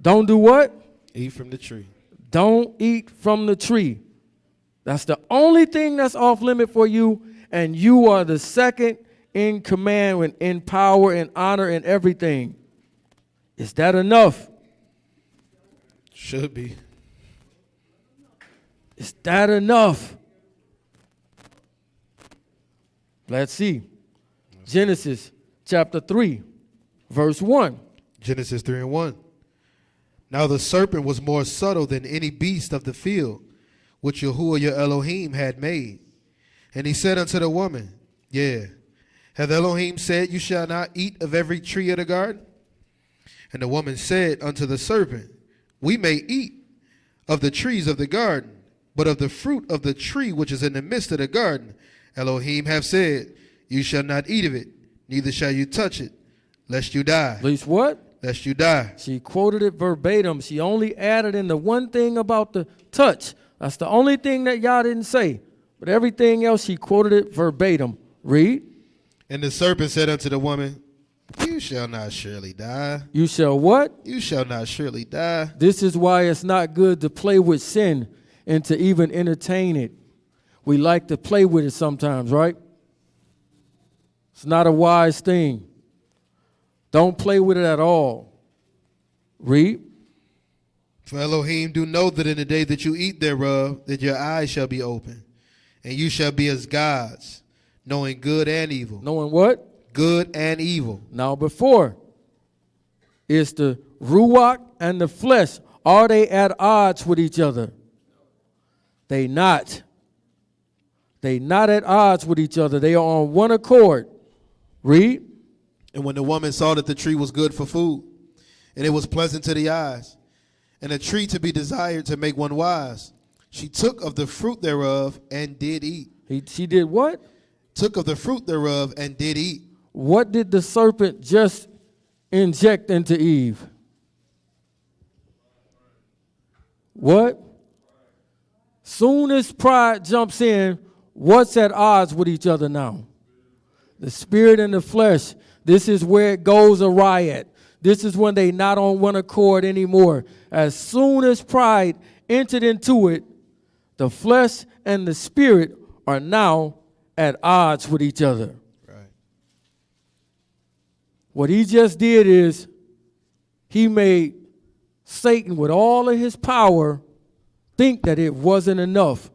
Don't do what?
Eat from the tree.
Don't eat from the tree. That's the only thing that's off limit for you, and you are the second in command and in power and honor and everything. Is that enough?
Should be.
Is that enough? Let's see. Genesis chapter 3, verse 1.
Genesis 3:1. Now the serpent was more subtle than any beast of the field, which Yahuwah your Elohim had made. And he said unto the woman, hath Elohim said, you shall not eat of every tree of the garden? And the woman said unto the serpent, we may eat of the trees of the garden, but of the fruit of the tree which is in the midst of the garden, Elohim hath said, you shall not eat of it, neither shall you touch it, lest you die.
At least what?
Lest you die.
She quoted it verbatim. She only added in the one thing about the touch. That's the only thing that y'all didn't say. But everything else, she quoted it verbatim. Read.
And the serpent said unto the woman, you shall not surely die.
You shall what?
You shall not surely die.
This is why it's not good to play with sin and to even entertain it. We like to play with it sometimes, right? It's not a wise thing. Don't play with it at all. Read.
For Elohim do know that in the day that you eat thereof, that your eyes shall be open, and you shall be as gods, knowing good and evil.
Knowing what?
good and evil.
Now before, is the ruach and the flesh, are they at odds with each other? They not. They not at odds with each other. They are on one accord. Read.
And when the woman saw that the tree was good for food, and it was pleasant to the eyes, and a tree to be desired to make one wise, she took of the fruit thereof and did eat.
She did what?
Took of the fruit thereof and did eat.
What did the serpent just inject into Eve? What? Soon as pride jumps in, what's at odds with each other now? The spirit and the flesh. This is where it goes a riot. This is when they not on one accord anymore. As soon as pride entered into it, the flesh and the spirit are now at odds with each other.
Right.
What he just did is he made Satan, with all of his power, think that it wasn't enough.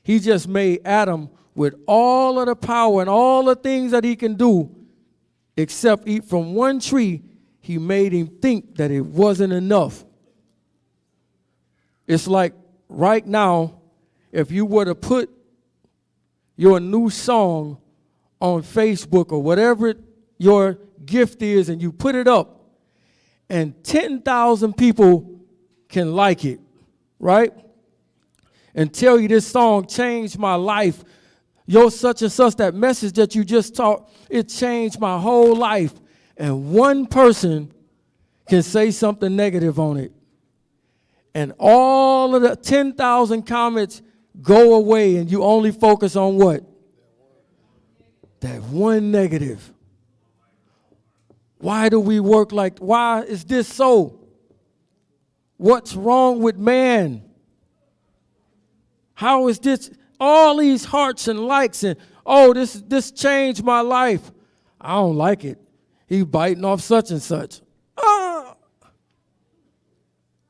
He just made Adam, with all of the power and all the things that he can do, except eat from one tree, he made him think that it wasn't enough. It's like right now, if you were to put your new song on Facebook or whatever your gift is, and you put it up, and 10,000 people can like it, right? And tell you this song changed my life. Your such and such, that message that you just taught, it changed my whole life. And one person can say something negative on it. And all of the 10,000 comments go away, and you only focus on what? That one negative. Why do we work like, why is this so? What's wrong with man? How is this, all these hearts and likes, and oh, this changed my life. I don't like it. He biting off such and such.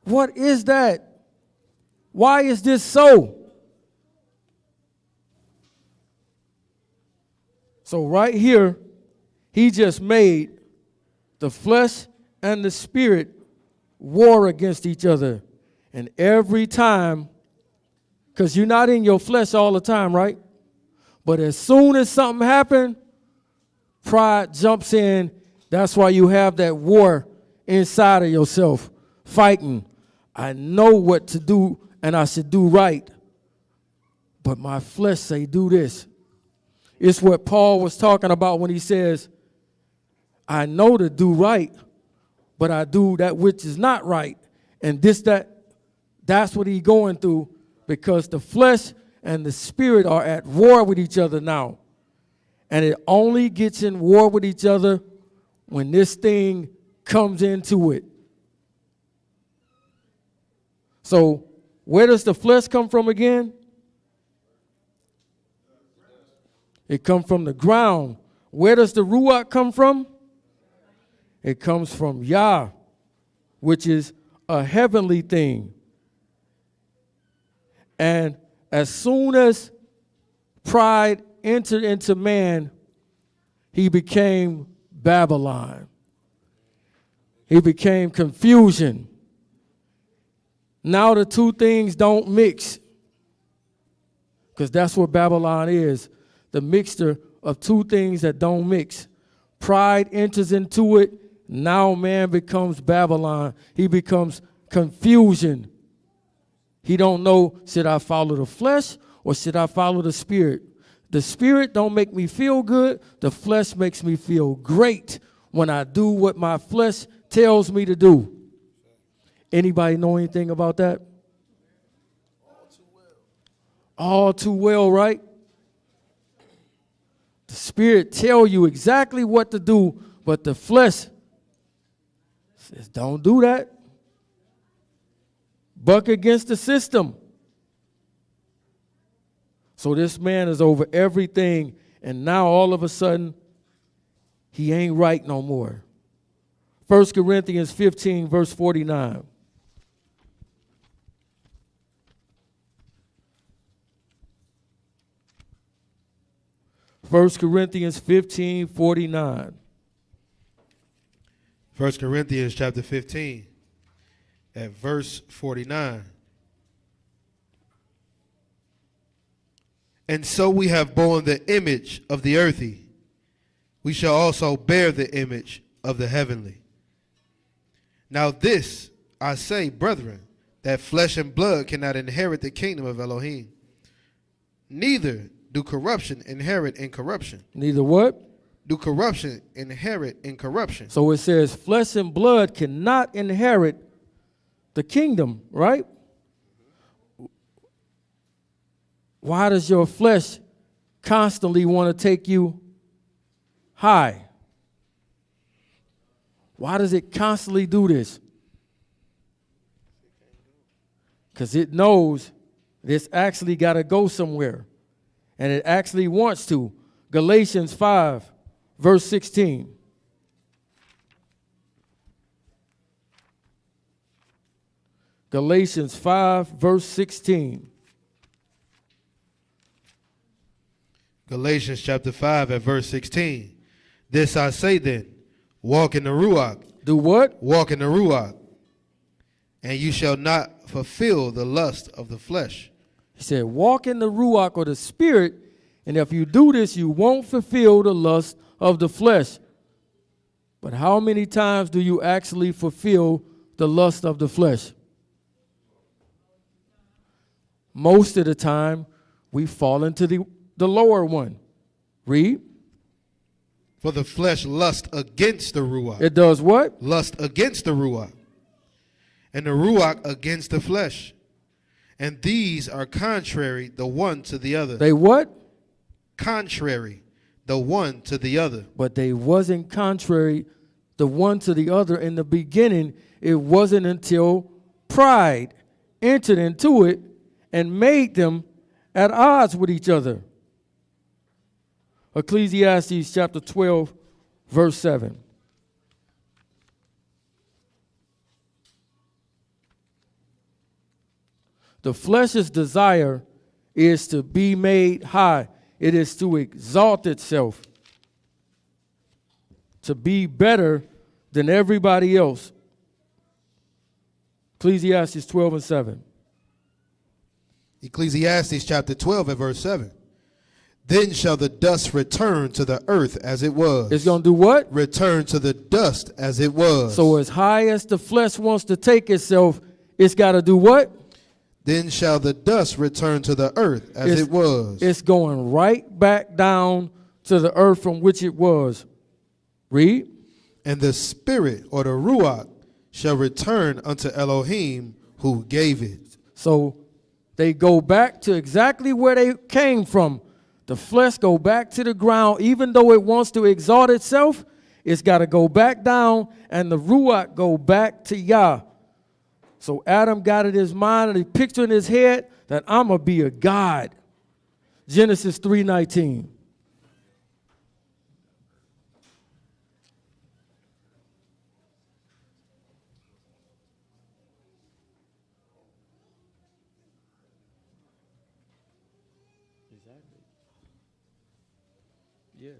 What is that? Why is this so? So right here, he just made the flesh and the spirit war against each other. And every time, because you're not in your flesh all the time, right? But as soon as something happens, pride jumps in. That's why you have that war inside of yourself, fighting. I know what to do, and I should do right. But my flesh say, do this. It's what Paul was talking about when he says, I know to do right, but I do that which is not right. And that's what he's going through, because the flesh and the spirit are at war with each other now. And it only gets in war with each other when this thing comes into it. So where does the flesh come from again? It comes from the ground. Where does the ruach come from? It comes from Yah, which is a heavenly thing. And as soon as pride entered into man, he became Babylon. He became confusion. Now the two things don't mix, because that's what Babylon is, the mixture of two things that don't mix. Pride enters into it. Now man becomes Babylon. He becomes confusion. He don't know, should I follow the flesh or should I follow the spirit? The spirit don't make me feel good. The flesh makes me feel great when I do what my flesh tells me to do. Anybody know anything about that? All too well. All too well, right? The spirit tell you exactly what to do, but the flesh says, don't do that. Buck against the system. So this man is over everything, and now all of a sudden, he ain't right no more. 1 Corinthians 15, verse 49. 1 Corinthians 15:49.
1 Corinthians chapter 15 at verse 49. And so we have borne the image of the earthy. We shall also bear the image of the heavenly. Now this I say, brethren, that flesh and blood cannot inherit the kingdom of Elohim. Neither do corruption inherit incorruption.
Neither what?
Do corruption inherit incorruption.
So it says flesh and blood cannot inherit the kingdom, right? Why does your flesh constantly want to take you high? Why does it constantly do this? Because it knows this actually got to go somewhere. And it actually wants to. Galatians 5, verse 16. Galatians 5, verse 16.
Galatians chapter 5 at verse 16. This I say then, walk in the Ruach.
Do what?
Walk in the Ruach, and you shall not fulfill the lust of the flesh.
He said, walk in the Ruach or the Spirit, and if you do this, you won't fulfill the lust of the flesh. But how many times do you actually fulfill the lust of the flesh? Most of the time, we fall into the lower one. Read.
For the flesh lust against the Ruach.
It does what?
Lust against the Ruach. And the Ruach against the flesh. And these are contrary the one to the other.
They what?
Contrary the one to the other.
But they wasn't contrary the one to the other in the beginning. It wasn't until pride entered into it and made them at odds with each other. Ecclesiastes chapter 12, verse 7. The flesh's desire is to be made high. It is to exalt itself, to be better than everybody else. Ecclesiastes 12 and 7.
Ecclesiastes chapter 12 at verse 7. Then shall the dust return to the earth as it was.
It's going to do what?
Return to the dust as it was.
So as high as the flesh wants to take itself, it's got to do what?
Then shall the dust return to the earth as it was.
It's going right back down to the earth from which it was. Read.
And the spirit or the Ruach shall return unto Elohim who gave it.
So they go back to exactly where they came from. The flesh go back to the ground. Even though it wants to exalt itself, it's got to go back down, and the Ruach go back to Yah. So Adam got in his mind and he pictured in his head that I'm going to be a god. Genesis 3:19. Yes,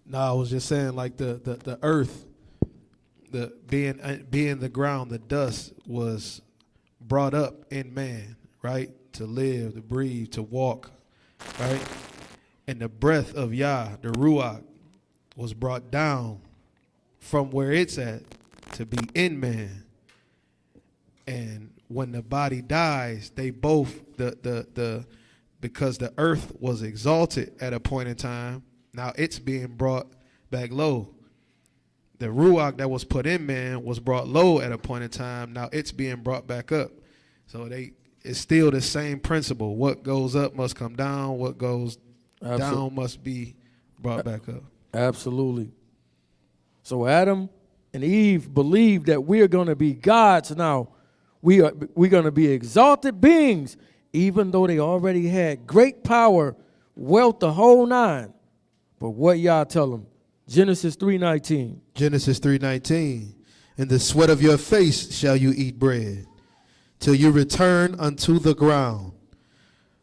No, I was just saying, like the earth, the being the ground, the dust was brought up in man, right? To live, to breathe, to walk, right? And the breath of Yah, the Ruach, was brought down from where it's at to be in man. And when the body dies, they both because the earth was exalted at a point in time, now it's being brought back low. The Ruach that was put in man was brought low at a point in time. Now it's being brought back up. So it's still the same principle. What goes up must come down. What goes down must be brought back up.
Absolutely. So Adam and Eve believed that we're going to be gods now. We're going to be exalted beings, even though they already had great power, wealth, the whole nine. But what y'all tell them? Genesis 3:19.
Genesis 3:19. In the sweat of your face shall you eat bread, till you return unto the ground.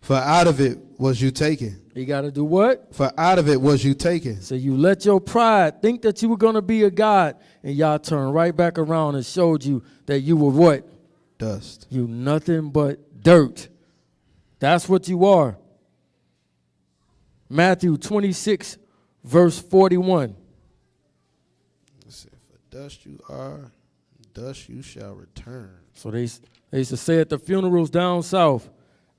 For out of it was you taken.
You got to do what?
For out of it was you taken.
So you let your pride think that you were going to be a God, and y'all turned right back around and showed you that you were what?
Dust.
You nothing but dirt. That's what you are. Matthew 26, verse 41.
For dust you are, dust you shall return.
So they used to say at the funerals down south,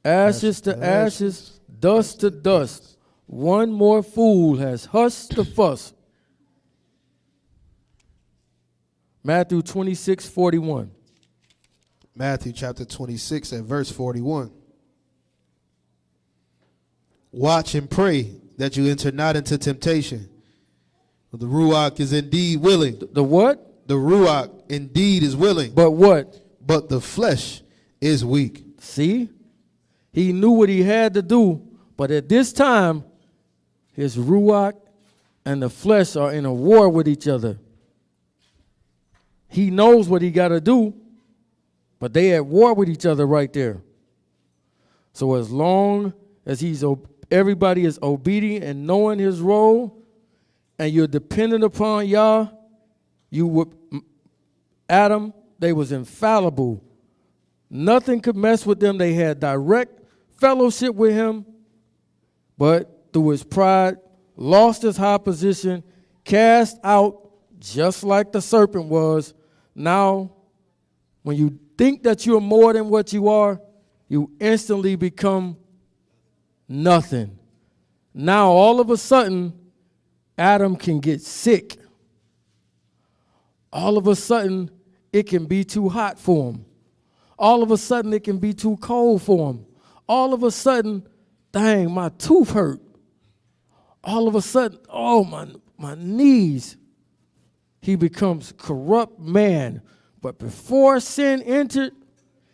ashes to ashes, dust to dust. One more fool has hushed the fuss. Matthew 26, 41.
Matthew chapter 26 and verse 41. Watch and pray that you enter not into temptation. For the Ruach is indeed willing.
The what?
The Ruach indeed is willing.
But what?
But the flesh is weak.
See? He knew what he had to do, but at this time, his Ruach and the flesh are in a war with each other. He knows what he got to do, but they at war with each other right there. So as long as everybody is obedient and knowing his role, and you're dependent upon Yah, Adam, they was infallible. Nothing could mess with them. They had direct fellowship with him, but through his pride, lost his high position, cast out just like the serpent was. Now, when you think that you're more than what you are, you instantly become nothing. Now, all of a sudden, Adam can get sick. All of a sudden, it can be too hot for him. All of a sudden, it can be too cold for him. All of a sudden, dang, my tooth hurt. All of a sudden, oh, my knees. He becomes corrupt man. But before sin entered,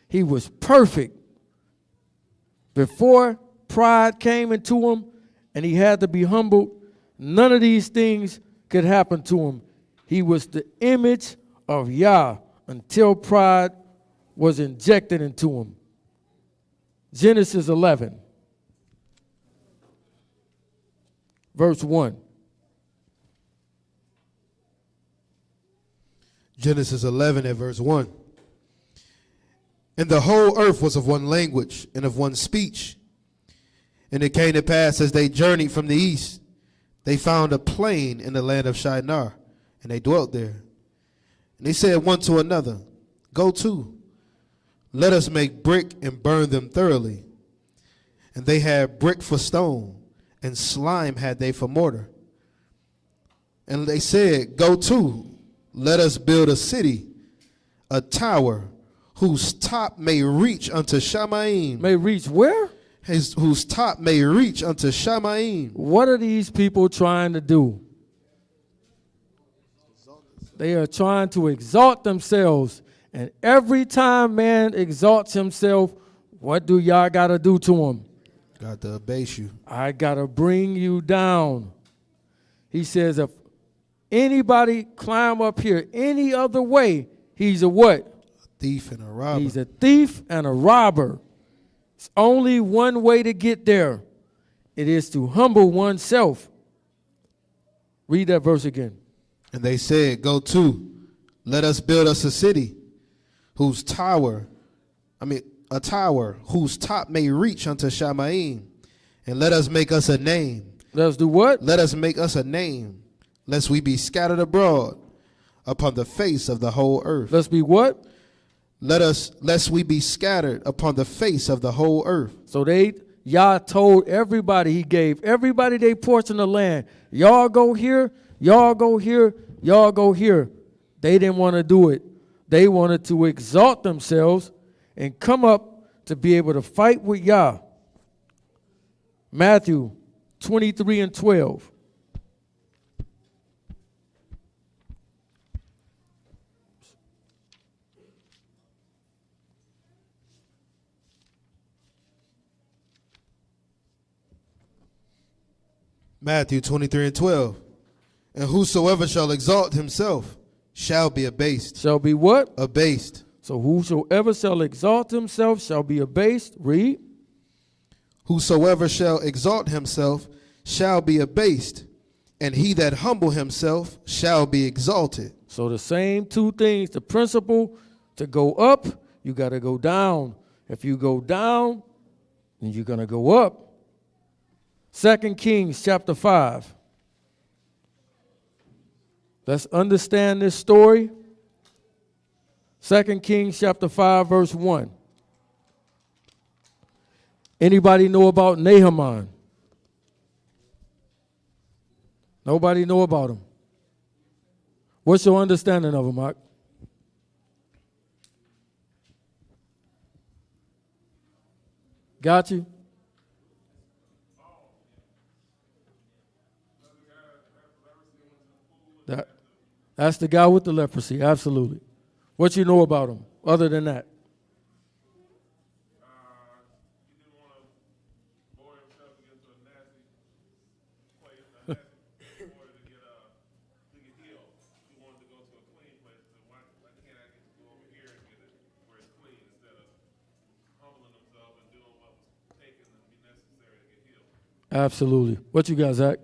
he was perfect. Before pride came into him and he had to be humbled, none of these things could happen to him. He was the image of Yah until pride was injected into him. Genesis 11, verse 1.
Genesis 11 and verse 1. And the whole earth was of one language and of one speech. And it came to pass as they journeyed from the east, they found a plain in the land of Shinar, and they dwelt there. And they said one to another, Go to, let us make brick and burn them thoroughly. And they had brick for stone, and slime had they for mortar. And they said, Go to, let us build a city, a tower, whose top may reach unto Shamayim.
May reach where?
Whose top may reach unto Shamayim.
What are these people trying to do? They are trying to exalt themselves. And every time man exalts himself, what do y'all got to do to him?
Got to abase you.
I got to bring you down. He says if anybody climb up here any other way, he's a what?
A thief and a robber.
He's a thief and a robber. It's only one way to get there. It is to humble oneself. Read that verse again.
And they said, Go to, let us build us a city, a tower whose top may reach unto Shamayim, and let us make us a name.
Let us do what?
Let us make us a name, lest we be scattered abroad upon the face of the whole earth.
Let's be what?
Lest we be scattered upon the face of the whole earth.
So Yah told everybody, he gave everybody their portion of land. Y'all go here, y'all go here, y'all go here. They didn't want to do it. They wanted to exalt themselves and come up to be able to fight with Yah. Matthew 23 and 12.
Matthew 23 and 12. And whosoever shall exalt himself shall be abased.
Shall be what?
Abased.
So whosoever shall exalt himself shall be abased. Read.
Whosoever shall exalt himself shall be abased, and he that humble himself shall be exalted.
So the same two things, the principle to go up, you got to go down. If you go down, then you're going to go up. 2 Kings chapter 5. Let's understand this story. 2 Kings chapter 5 verse 1. Anybody know about Naaman? Nobody know about him. What's your understanding of him, Mark? Got you? That's the guy with the leprosy, absolutely. What you know about him, other than that?
He didn't want to bore himself into a nasty place, in order to get healed. He wanted to go to a clean place. So why can't I get to go over here and get it where it's clean instead of humbling himself and doing what was taken and be necessary to get healed?
Absolutely. What you got, Zach?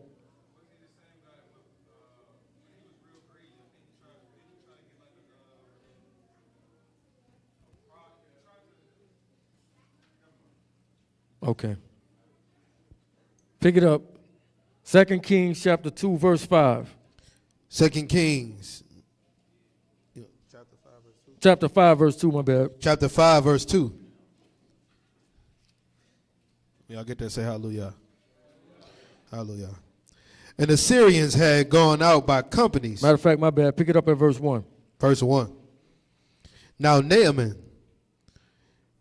Okay. Pick it up. 2 Kings chapter 2, verse 5.
2 Kings.
Chapter 5, verse 2, my bad.
Chapter 5, verse 2. Y'all get that? Say hallelujah. Hallelujah. And the Syrians had gone out by companies.
Matter of fact, my bad. Pick it up at verse 1.
Verse 1. Now Naaman,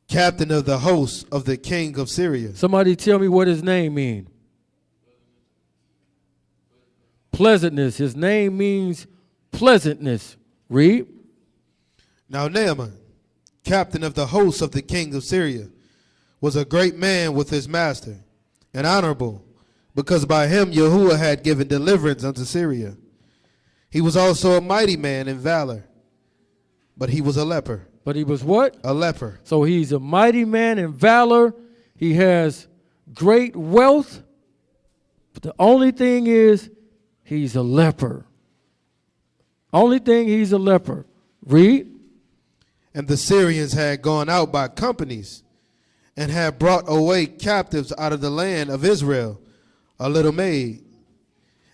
captain of the host of the king of Syria.
Somebody tell me what his name means. Pleasantness. His name means pleasantness. Read.
Now Naaman, captain of the host of the king of Syria, was a great man with his master, and honorable, because by him Yahuwah had given deliverance unto Syria. He was also a mighty man in valor, but he was a leper.
But he was what?
A leper.
So he's a mighty man in valor. He has great wealth. But the only thing is, he's a leper. Only thing, he's a leper. Read.
And the Syrians had gone out by companies and had brought away captives out of the land of Israel, a little maid.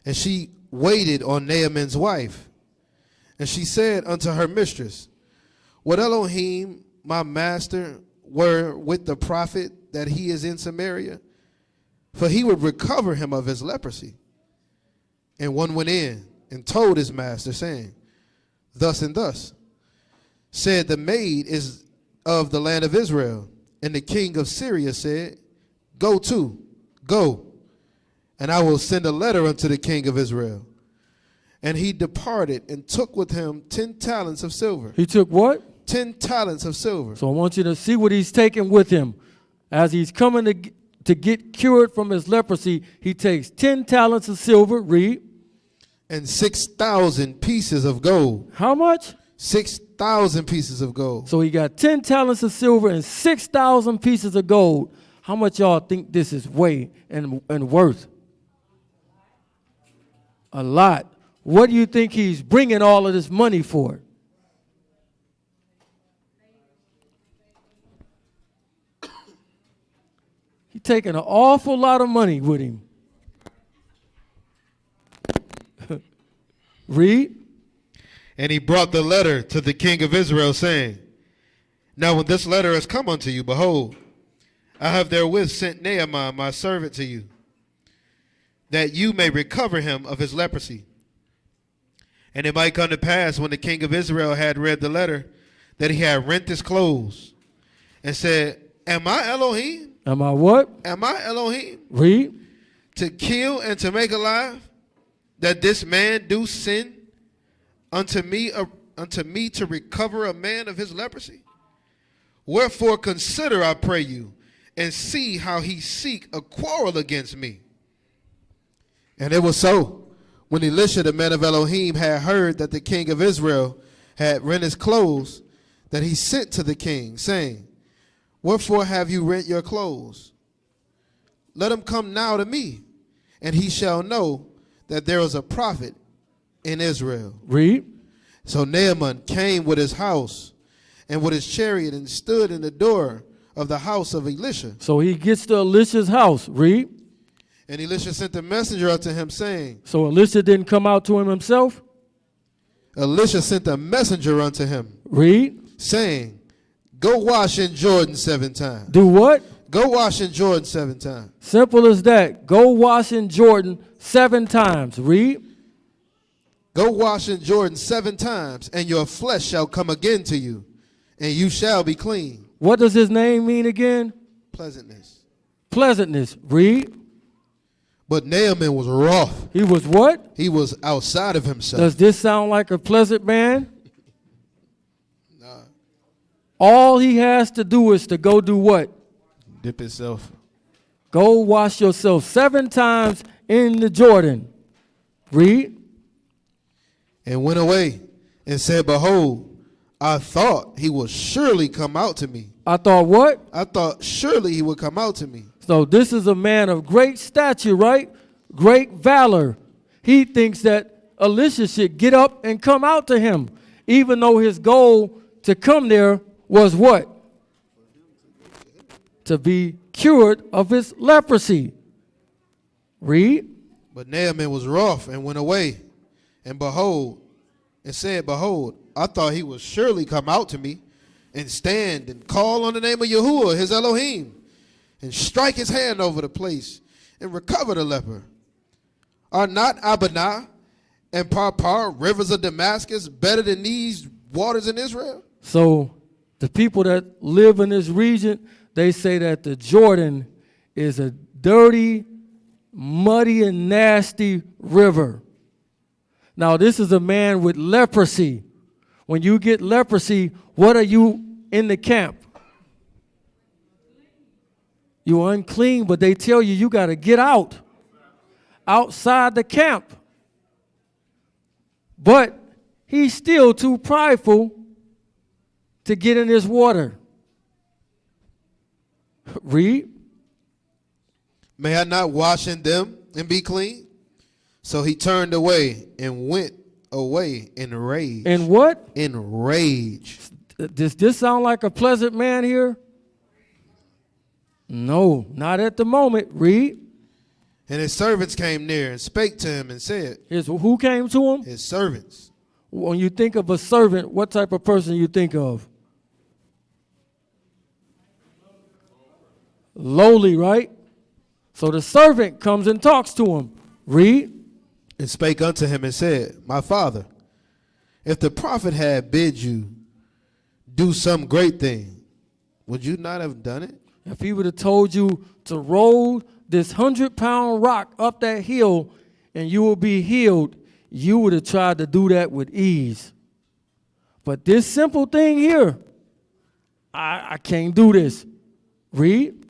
And she waited on Naaman's wife. And she said unto her mistress, would Elohim, my master, were with the prophet that he is in Samaria? For he would recover him of his leprosy. And one went in and told his master, saying, thus and thus said the maid is of the land of Israel. And the king of Syria said, go, and I will send a letter unto the king of Israel. And he departed and took with him 10 talents of silver.
He took what?
10 talents of silver.
So I want you to see what he's taking with him. As he's coming to get cured from his leprosy, he takes 10 talents of silver. Read.
And 6,000 pieces of gold.
How much?
6,000 pieces of gold.
So he got 10 talents of silver and 6,000 pieces of gold. How much y'all think this is weight and worth? A lot. What do you think he's bringing all of this money for? He's taking an awful lot of money with him. Read.
And he brought the letter to the king of Israel, saying, now when this letter has come unto you, behold, I have therewith sent Naaman my servant to you, that you may recover him of his leprosy. And it might come to pass, when the king of Israel had read the letter, that he had rent his clothes, and said, am I Elohim?
Am I what?
Am I Elohim?
Read.
To kill and to make alive, that this man do sin unto me to recover a man of his leprosy? Wherefore consider, I pray you, and see how he seek a quarrel against me. And it was so, when Elisha the man of Elohim had heard that the king of Israel had rent his clothes, that he sent to the king, saying, wherefore have you rent your clothes? let him come now to me, and he shall know that there is a prophet in Israel.
Read.
So Naaman came with his house and with his chariot and stood in the door of the house of Elisha.
So he gets to Elisha's house. Read.
And Elisha sent a messenger unto him, saying,
So Elisha didn't come out to him himself.
Elisha sent a messenger unto him,
Read.
saying, go wash in Jordan 7 times.
Do what?
Go wash in Jordan 7 times.
Simple as that. Go wash in Jordan 7 times. Read.
Go wash in Jordan 7 times, and your flesh shall come again to you, and you shall be clean.
What does his name mean again?
Pleasantness.
Pleasantness. Read.
But Naaman was wroth.
He was what?
He was outside of himself.
Does this sound like a pleasant man? All he has to do is to go do what?
Dip himself.
Go wash yourself 7 times in the Jordan. Read.
And went away and said, behold, I thought he would surely come out to me.
I thought what?
I thought surely he would come out to me.
So this is a man of great stature, right? Great valor. He thinks that Elisha should get up and come out to him, even though his goal to come there was what? To be cured of his leprosy. Read.
But Naaman was wroth and went away, and behold, and said, behold, I thought he would surely come out to me, and stand and call on the name of Yahuwah, his Elohim, and strike his hand over the place, and recover the leper. Are not Abana and Parpar, rivers of Damascus, better than these waters in Israel?
So the people that live in this region, they say that the Jordan is a dirty, muddy, and nasty river. Now, this is a man with leprosy. When you get leprosy, what are you in the camp? You're unclean, but they tell you you got to get out, outside the camp. But he's still too prideful to get in this water. Read.
May I not wash in them and be clean? So he turned away and went away in rage.
And what?
In rage.
Does this sound like a pleasant man here? No, not at the moment. Read.
And his servants came near and spake to him and said,
Who came to him?
his servants.
When you think of a servant, what type of person you think of? Lowly, right? So the servant comes and talks to him. Read.
And spake unto him and said, my father, if the prophet had bid you do some great thing, would you not have done it?
If he would have told you to roll this 100-pound rock up that hill and you will be healed, you would have tried to do that with ease. But this simple thing here, I can't do this. Read.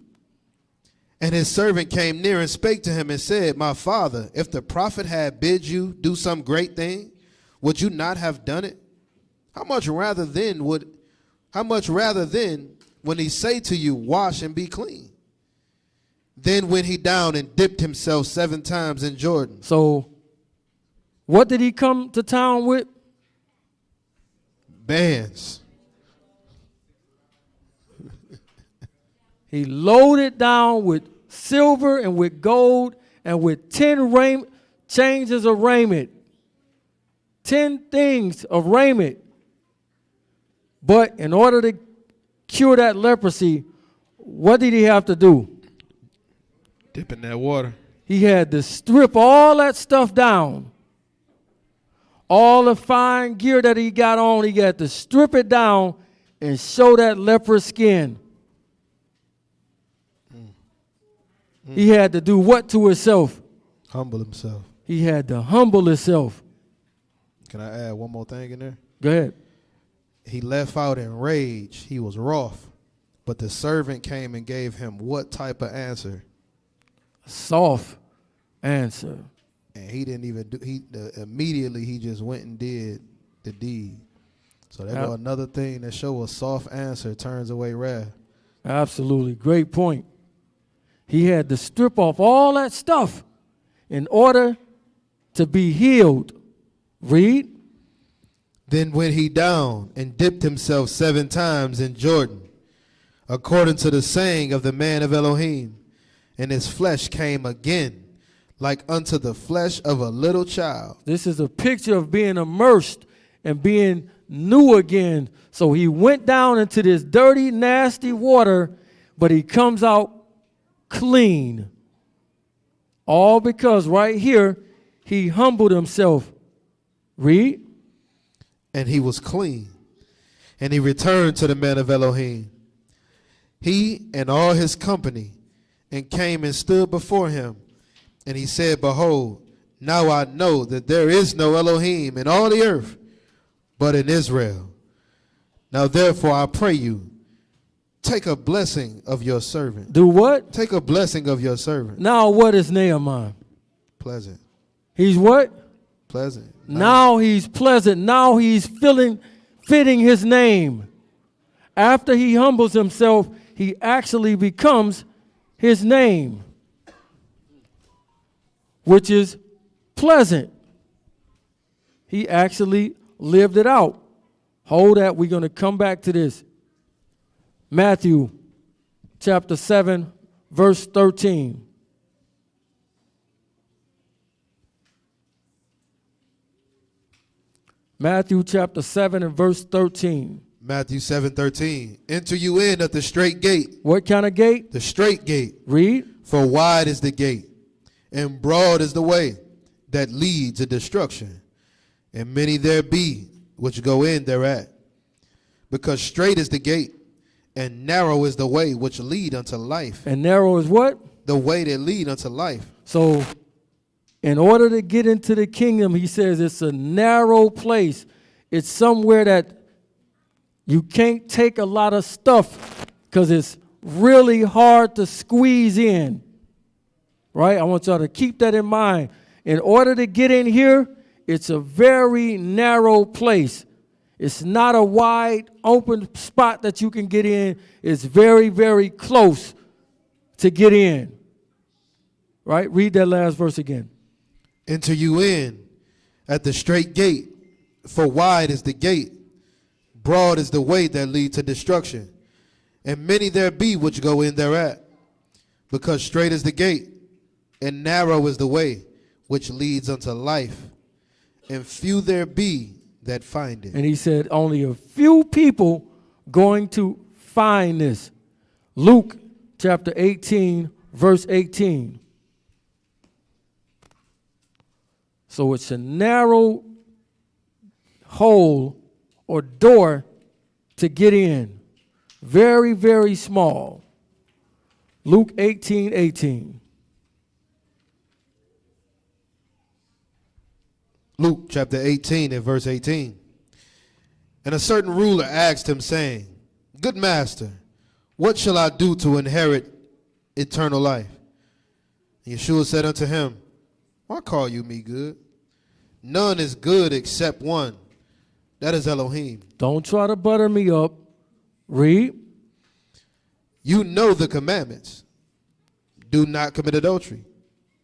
And his servant came near and spake to him and said, my father, if the prophet had bid you do some great thing, would you not have done it? How much rather then when he say to you, wash and be clean? Then went he down and dipped himself 7 times in Jordan.
So what did he come to town with?
Bands.
He loaded down with silver and with gold and with 10 changes of raiment. 10 things of raiment. But in order to cure that leprosy, what did he have to do?
Dip in that water.
He had to strip all that stuff down. All the fine gear that he got on, he had to strip it down and show that leper skin. He had to do what to himself?
Humble himself.
He had to humble himself.
Can I add one more thing in there?
Go ahead.
He left out in rage. He was wroth. But the servant came and gave him what type of answer?
Soft answer.
And he didn't even do, immediately he just went and did the deed. So there go another thing that show a soft answer turns away wrath.
Absolutely. Great point. He had to strip off all that stuff in order to be healed. Read.
Then went he down and dipped himself 7 times in Jordan, according to the saying of the man of Elohim. And his flesh came again, like unto the flesh of a little child.
This is a picture of being immersed and being new again. So he went down into this dirty, nasty water, but he comes out clean. All because right here, he humbled himself. Read.
And he was clean. And he returned to the man of Elohim, he and all his company, and came and stood before him. And he said, Behold, now I know that there is no Elohim in all the earth, but in Israel. Now therefore I pray you, take a blessing of your servant.
Do what?
Take a blessing of your servant.
Now what is Nehemiah?
Pleasant.
He's what?
Pleasant.
Now he's pleasant. Now he's fitting his name. After he humbles himself, he actually becomes his name, which is pleasant. He actually lived it out. Hold that. We're going to come back to this. Matthew chapter 7, verse 13. Matthew chapter 7 and verse 13.
Matthew 7:13. Enter you in at the straight gate.
What kind of gate?
The straight gate.
Read.
For wide is the gate, and broad is the way that leads to destruction, and many there be which go in thereat. Because straight is the gate, and narrow is the way which lead unto life.
And narrow is what?
The way that lead unto life.
So in order to get into the kingdom, he says it's a narrow place. It's somewhere that you can't take a lot of stuff because it's really hard to squeeze in. Right? I want y'all to keep that in mind. In order to get in here, it's a very narrow place. It's not a wide open spot that you can get in. It's very, very close to get in. Right? Read that last verse again.
Enter you in at the straight gate, for wide is the gate, broad is the way that lead to destruction, and many there be which go in thereat. Because straight is the gate, and narrow is the way which leads unto life, and few there be that find it.
And he said only a few people going to find this. Luke chapter 18, verse 18. So it's a narrow hole or door to get in. Very, very small. Luke 18:18.
Luke chapter 18 and verse 18. And a certain ruler asked him, saying, Good master, what shall I do to inherit eternal life? And Yeshua said unto him, Why call you me good? None is good except one, that is Elohim.
Don't try to butter me up. Read.
You know the commandments. Do not commit adultery.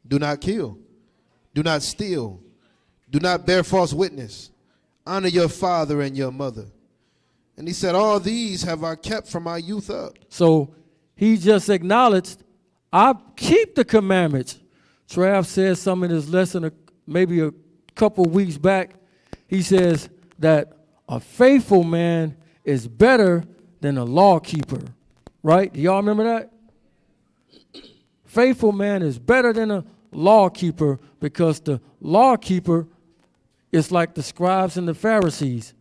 Do not kill. Do not steal. Do not bear false witness. Honor your father and your mother. And he said, All these have I kept from my youth up.
So he just acknowledged, I keep the commandments. Trav said something in his lesson maybe a couple weeks back. He says that a faithful man is better than a law keeper. Right? Do y'all remember that? Faithful man is better than a law keeper because the law keeper is like the scribes and the Pharisees.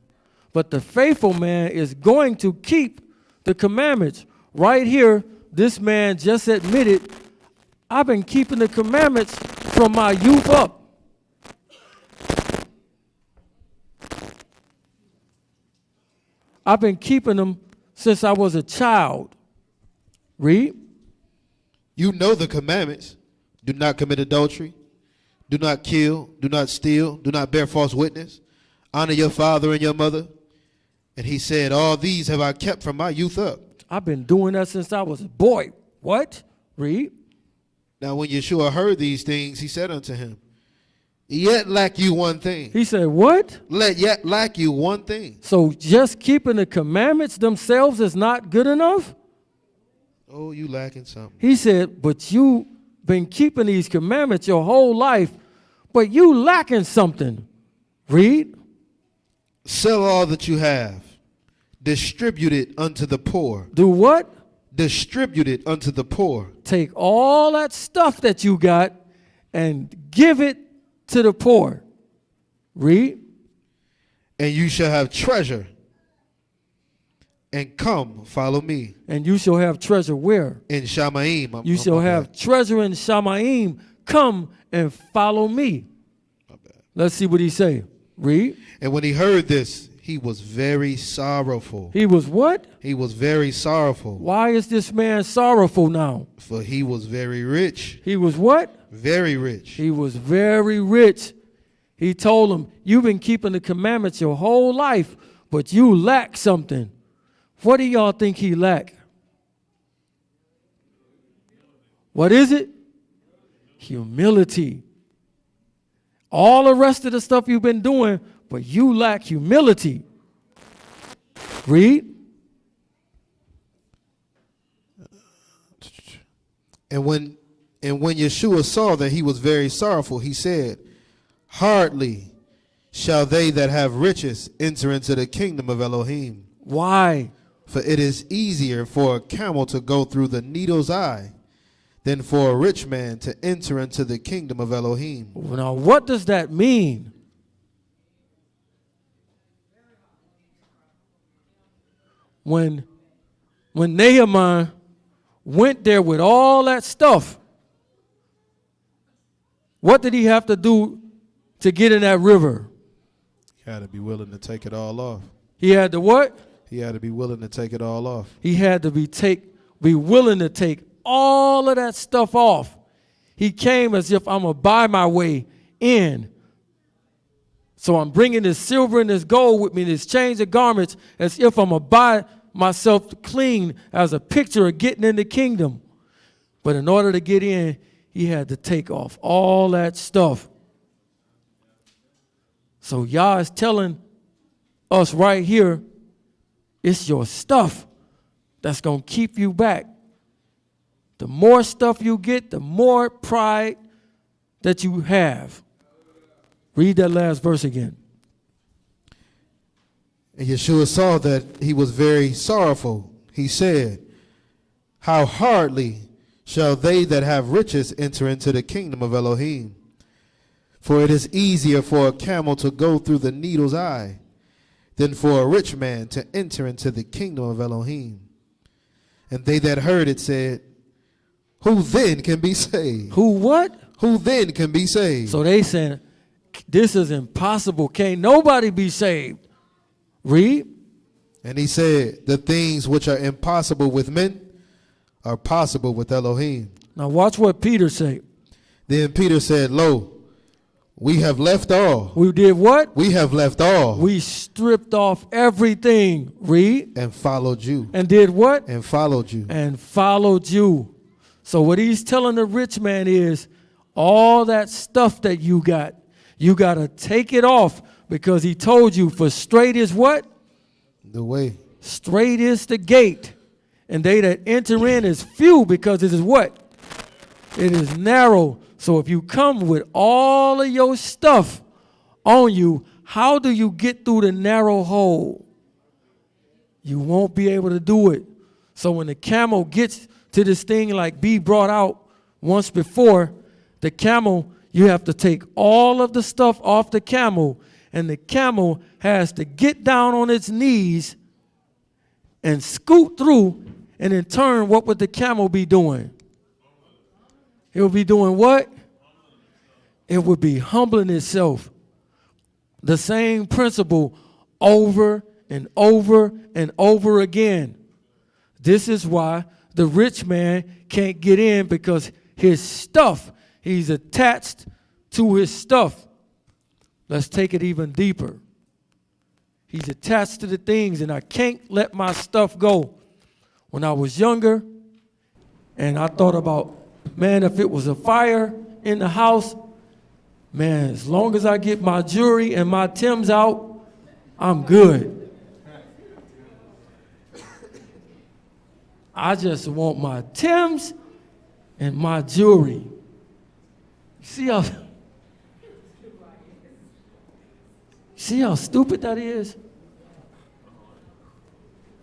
But the faithful man is going to keep the commandments. Right here, this man just admitted, I've been keeping the commandments from my youth up. I've been keeping them since I was a child. Read.
You know the commandments. Do not commit adultery. Do not kill. Do not steal. Do not bear false witness. Honor your father and your mother. And he said, All these have I kept from my youth up.
I've been doing that since I was a boy. What? Read.
Now when Yeshua heard these things, he said unto him, yet lack you one thing.
He said, what?
Yet lack you one thing.
So just keeping the commandments themselves is not good enough?
Oh, you lacking something.
He said, but you've been keeping these commandments your whole life, but you lacking something. Read.
Sell all that you have. Distribute it unto the poor.
Do what?
Distribute it unto the poor.
Take all that stuff that you got and give it to the poor. Read.
And you shall have treasure. And come, follow me.
And you shall have treasure where?
In Shamaim.
You shall have treasure in Shamaim. Come and follow me.
My bad.
Let's see what he say. Read.
And when he heard this, he was very sorrowful.
He was what?
He was very sorrowful.
Why is this man sorrowful now?
For he was very rich.
He was what?
Very rich.
He was very rich. He told him, you've been keeping the commandments your whole life, but you lack something. What do y'all think he lacked? What is it? Humility. All the rest of the stuff you've been doing, but you lack humility. Read.
And when Yeshua saw that he was very sorrowful, he said, hardly shall they that have riches enter into the kingdom of Elohim.
Why?
For it is easier for a camel to go through the needle's eye than for a rich man to enter into the kingdom of Elohim.
Now, what does that mean? When Nehemiah went there with all that stuff, what did he have to do to get in that river?
He had to be willing to take it all off.
He had to what?
He had to be willing to take it all off.
He had to be willing to take all of that stuff off. He came as if I'm going to buy my way in. So I'm bringing this silver and this gold with me, this change of garments, as if I'm going to buy myself clean as a picture of getting in the kingdom. But in order to get in, he had to take off all that stuff. So Yah is telling us right here, it's your stuff that's going to keep you back. The more stuff you get, the more pride that you have. Read that last verse again.
And Yeshua saw that he was very sorrowful. He said, how hardly shall they that have riches enter into the kingdom of Elohim. For it is easier for a camel to go through the needle's eye than for a rich man to enter into the kingdom of Elohim. And they that heard it said, who then can be saved?
Who what?
Who then can be saved?
So they saying, this is impossible. Can't nobody be saved. Read.
And he said, the things which are impossible with men are possible with Elohim.
Now watch what Peter said.
Then Peter said, lo, we have left all.
We did what?
We have left all.
We stripped off everything. Read.
And followed you.
And did what?
And followed you.
And followed you. So what he's telling the rich man is, all that stuff that you got to take it off, because he told you, for straight is what?
The way.
Straight is the gate. And they that enter in is few, because it is what? It is narrow. So if you come with all of your stuff on you, how do you get through the narrow hole? You won't be able to do it. So when the camel gets to this thing like B brought out once before, the camel, you have to take all of the stuff off the camel, and the camel has to get down on its knees and scoot through, and in turn, what would the camel be doing? It would be doing what? It would be humbling itself. The same principle over and over and over again. This is why the rich man can't get in, because his stuff, he's attached to his stuff. Let's take it even deeper. He's attached to the things, and I can't let my stuff go. When I was younger and I thought about Man, if it was a fire in the house, man, as long as I get my jewelry and my Timbs out, I'm good. I just want my Timbs and my jewelry. See how stupid that is?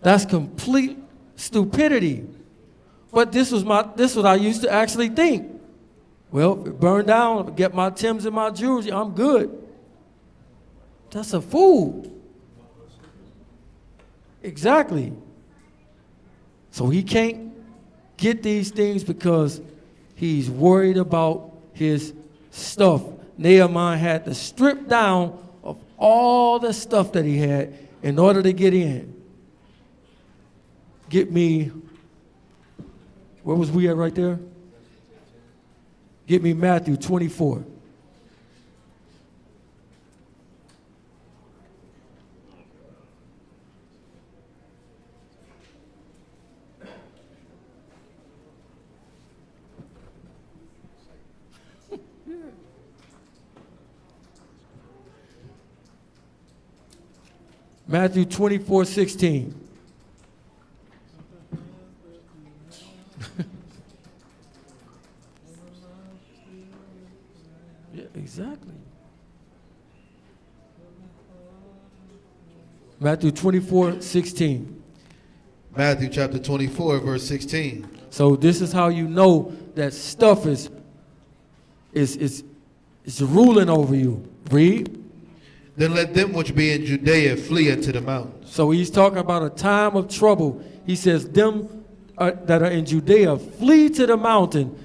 That's complete stupidity. But this was what I used to actually think. Well, if it burned down, get my Timbs and my jewelry, I'm good. That's a fool. Exactly. So he can't get these things because he's worried about his stuff. Nehemiah had to strip down of all the stuff that he had in order to get in. Get me, where was we at right there? Get me Matthew 24. Matthew 24:16. Yeah, exactly. Matthew 24:16.
Matthew chapter 24, verse 16.
So this is how you know that stuff is ruling over you. Read.
Then let them which be in Judea flee into the mountains.
So he's talking about a time of trouble. He says, them that are in Judea, flee to the mountain.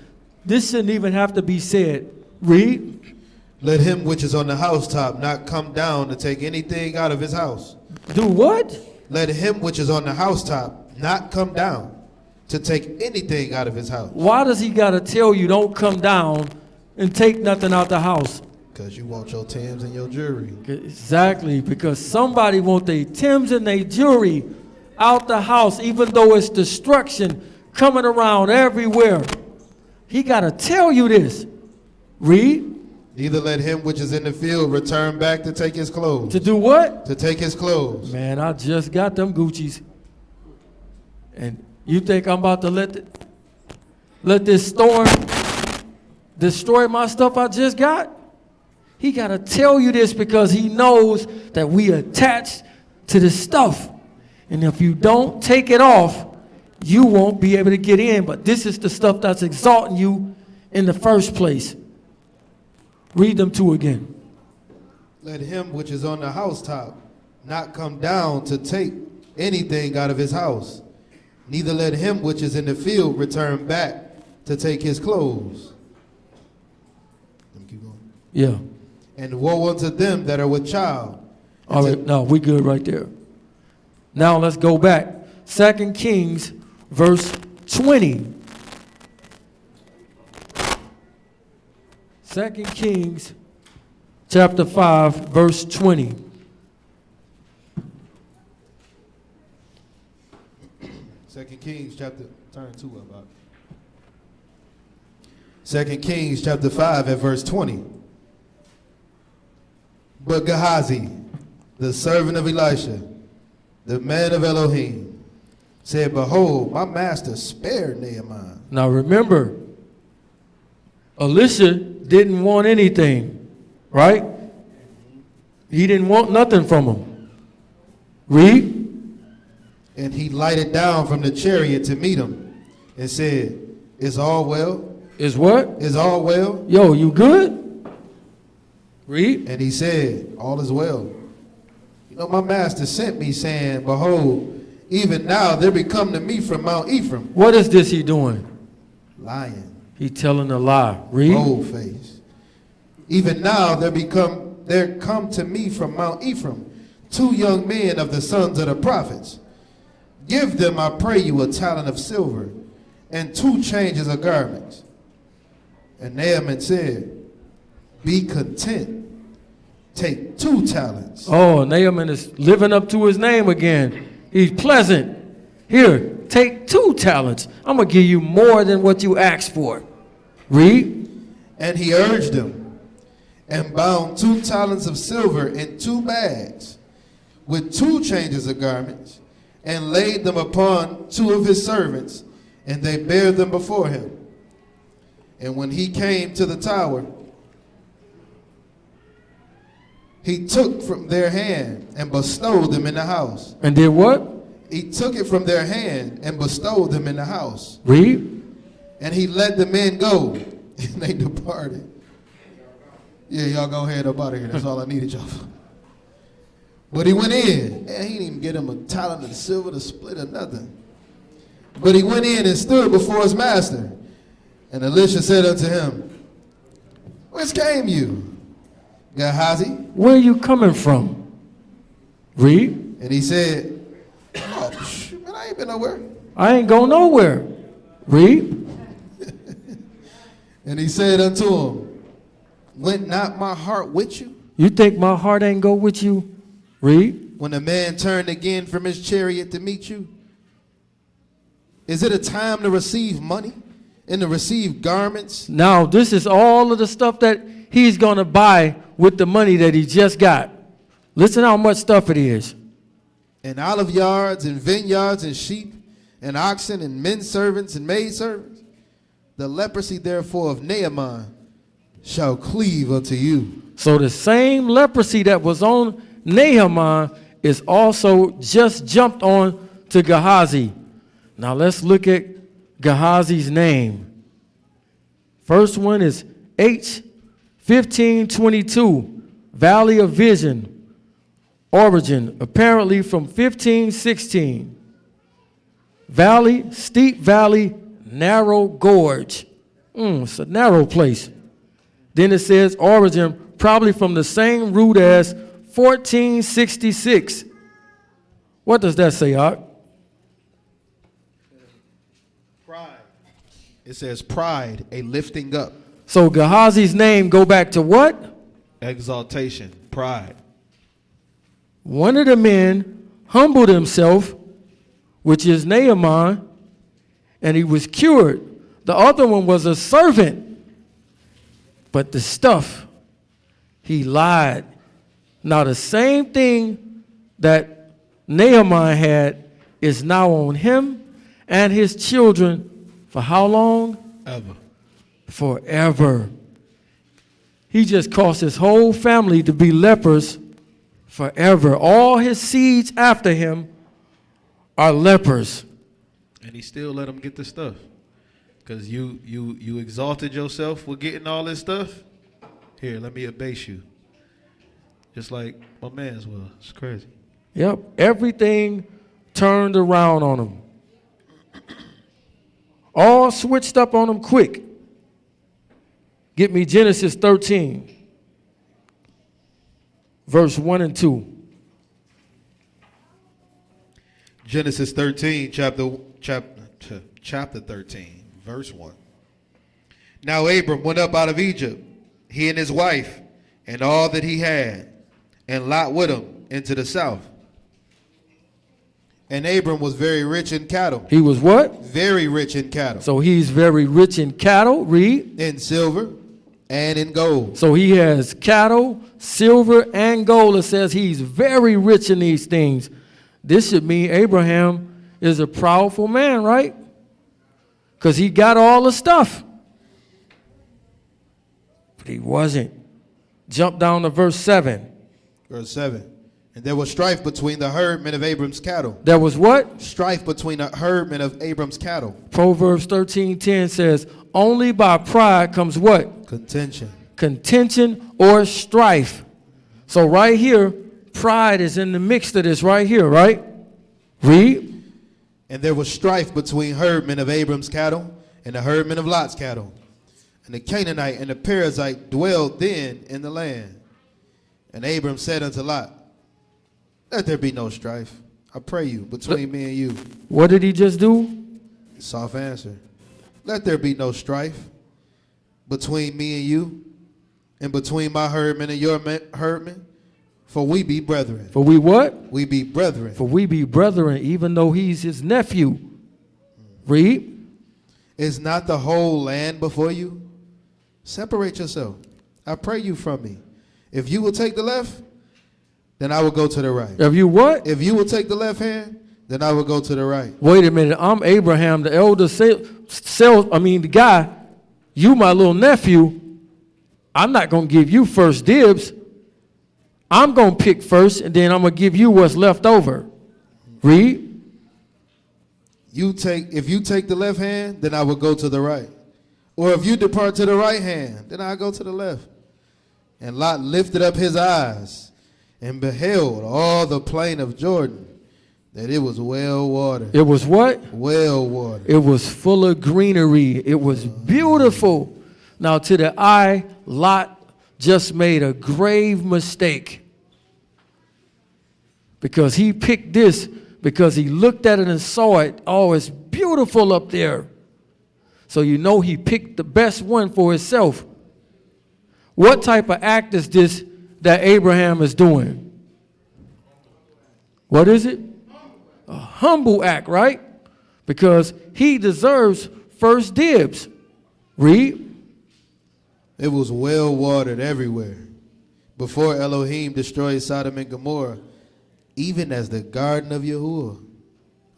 This shouldn't even have to be said. Read.
Let him which is on the housetop not come down to take anything out of his house.
Do what?
Let him which is on the housetop not come down to take anything out of his house.
Why does he got to tell you don't come down and take nothing out the house?
Because you want your Timbs and your jewelry.
Exactly, because somebody want their Timbs and their jewelry out the house, even though it's destruction coming around everywhere. He got to tell you this. Read.
Neither let him which is in the field return back to take his clothes.
To do what?
To take his clothes.
Man, I just got them Gucci's. And you think I'm about to let this storm destroy my stuff I just got? He got to tell you this because he knows that we attached to the stuff. And if you don't take it off, you won't be able to get in. But this is the stuff that's exalting you in the first place. Read them two again.
Let him which is on the housetop not come down to take anything out of his house. Neither let him which is in the field return back to take his clothes. Let me keep going.
Yeah.
And woe unto them that are with child.
All right, no, we good right there. Now let's go back. 2 Kings, verse 20. 2 Kings, chapter 5, verse 20.
Second Kings chapter, turn 2 about. 2 Kings chapter 5 at verse 20. But Gehazi, the servant of Elisha, the man of Elohim, said, behold, my master spared Nehemiah.
Now remember, Elisha didn't want anything, right? He didn't want nothing from him. Read.
And he lighted down from the chariot to meet him and said, is all well?
Is what?
Is all well?
Yo, you good? Read.
And he said, all is well. You know, my master sent me saying, behold, even now there be come to me from Mount Ephraim.
What is this he doing?
Lying.
He telling a lie. Read.
Bold face. Even now there come to me from Mount Ephraim 2 young men of the sons of the prophets. Give them, I pray you, a talent of silver and 2 changes of garments. And Naaman said, be content. Take 2 talents.
Oh, Naaman is living up to his name again. He's pleasant. Here, take 2 talents. I'm going to give you more than what you asked for. Read.
And he urged him, and bound 2 talents of silver in 2 bags, with 2 changes of garments, and laid them upon 2 of his servants, and they bare them before him. And when he came to the tower, he took from their hand and bestowed them in the house.
And did what?
He took it from their hand and bestowed them in the house.
Read.
And he let the men go, and they departed. Yeah, y'all go ahead up out of here. That's all I needed y'all for. But he went in, and he didn't even get him a talent of silver to split or nothing. But he went in and stood before his master. And Elisha said unto him, Whence came you, Gehazi?
Where are you coming from? Read.
And he said, Oh, man, I ain't been nowhere.
I ain't going nowhere. Read.
And he said unto him, Went not my heart with you?
You think my heart ain't go with you? Read.
When the man turned again from his chariot to meet you? Is it a time to receive money and to receive garments?
Now, this is all of the stuff that he's going to buy with the money that he just got. Listen how much stuff it is.
And olive yards and vineyards and sheep and oxen and men servants and maid servants? The leprosy therefore of Naaman shall cleave unto you.
So the same leprosy that was on Naaman is also just jumped on to Gehazi. Now let's look at Gehazi's name. First one is H1522, Valley of Vision, origin apparently from 1516. Valley, steep valley, narrow gorge. It's a narrow place. Then it says origin probably from the same root as 1466. What does that say, Art?
Pride. It says pride, a lifting up.
So Gehazi's name go back to what?
Exaltation, pride.
One of the men humbled himself, which is Naaman, and he was cured. The other one was a servant. But the stuff, he lied. Now the same thing that Naaman had is now on him and his children for how long?
Ever.
Forever. He just caused his whole family to be lepers forever. All his seeds after him are lepers.
And he still let them get the stuff. Because you exalted yourself with getting all this stuff. Here, let me abase you. Just like my man's was. It's crazy.
Yep, everything turned around on him. All switched up on him quick. Get me Genesis 13, verse 1 and 2.
Genesis 13, chapter 13, verse 1. Now Abram went up out of Egypt, he and his wife, and all that he had, and Lot with him into the south.
And Abram was very rich in cattle.
He was what?
Very rich in cattle.
So he's very rich in cattle, read.
In silver and in gold.
So he has cattle, silver, and gold. It says he's very rich in these things. This should mean Abraham is a powerful man, right? Because he got all the stuff. But he wasn't. Jump down to verse 7.
Verse 7. And there was strife between the herdmen of Abram's cattle.
There was what?
Strife between the herdmen of Abram's cattle.
Proverbs 13:10 says, only by pride comes what?
Contention.
Contention or strife. So right here, pride is in the mix of this right here, right? Read.
And there was strife between herdmen of Abram's cattle and the herdmen of Lot's cattle. And the Canaanite and the Perizzite dwelled then in the land. And Abram said unto Lot, let there be no strife, I pray you, between me and you.
What did he just do?
Soft answer. Let there be no strife between me and you, and between my herdmen and your herdmen, for we be brethren.
For we what?
We be brethren.
For we be brethren, even though he's his nephew. Read.
Is not the whole land before you? Separate yourself. I pray you from me. If you will take the left, then I will go to the right.
If you what?
If you will take the left hand, then I will go to the right.
Wait a minute. I'm Abraham, the elder the guy. You my little nephew. I'm not going to give you first dibs. I'm going to pick first, and then I'm going to give you what's left over. Read.
If you take the left hand, then I will go to the right. Or if you depart to the right hand, then I go to the left. And Lot lifted up his eyes and beheld all the plain of Jordan, that it was well watered.
It was what?
Well watered.
It was full of greenery. It was beautiful. Now, to the eye, Lot just made a grave mistake. Because he picked this, because he looked at it and saw it. Oh, it's beautiful up there. So you know he picked the best one for himself. What type of act is this that Abraham is doing? What is it? A humble act, right? Because he deserves first dibs. Read.
It was well watered everywhere, before Elohim destroyed Sodom and Gomorrah, even as the garden of Yahuwah,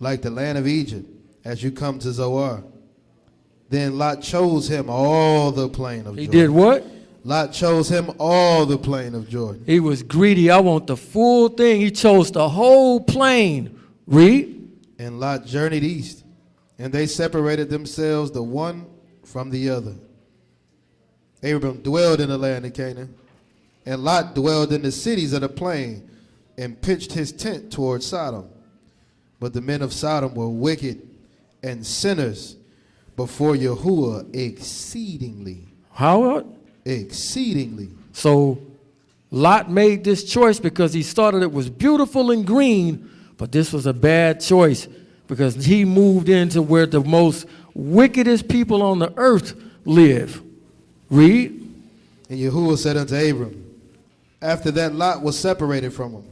like the land of Egypt, as you come to Zoar. Then Lot chose him all the plain of Jordan.
He did what?
Lot chose him all the plain of Jordan.
He was greedy. I want the full thing. He chose the whole plain. Read.
And Lot journeyed east, and they separated themselves the one from the other. Abram dwelled in the land of Canaan, and Lot dwelled in the cities of the plain, and pitched his tent toward Sodom. But the men of Sodom were wicked and sinners before Yahuwah exceedingly.
How?
Exceedingly.
So Lot made this choice because he thought it was beautiful and green, but this was a bad choice because he moved into where the most wickedest people on the earth live. Read.
And Yahuwah said unto Abram, after that Lot was separated from him,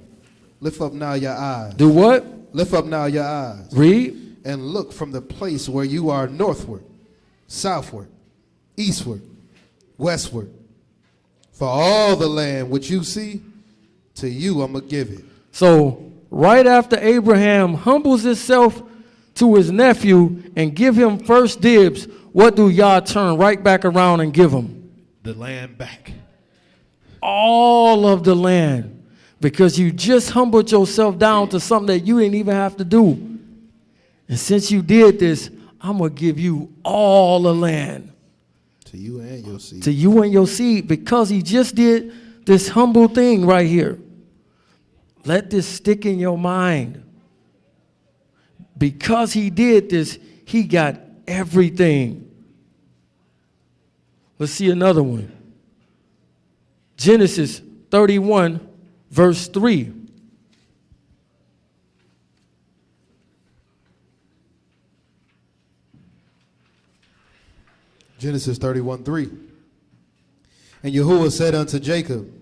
lift up now your eyes.
Do what?
Lift up now your eyes.
Read.
And look from the place where you are northward, southward, eastward, westward. For all the land which you see, to you I'm going to give it.
So right after Abraham humbles himself to his nephew and give him first dibs, what do y'all turn right back around and give him?
The land back.
All of the land. Because you just humbled yourself down to something that you didn't even have to do. And since you did this, I'm going to give you all the land.
To you and your seed.
To you and your seed, because he just did this humble thing right here. Let this stick in your mind. Because he did this, he got everything. Let's see another one. Genesis 31, verse 3.
Genesis 31:3. And Yahuwah said unto Jacob,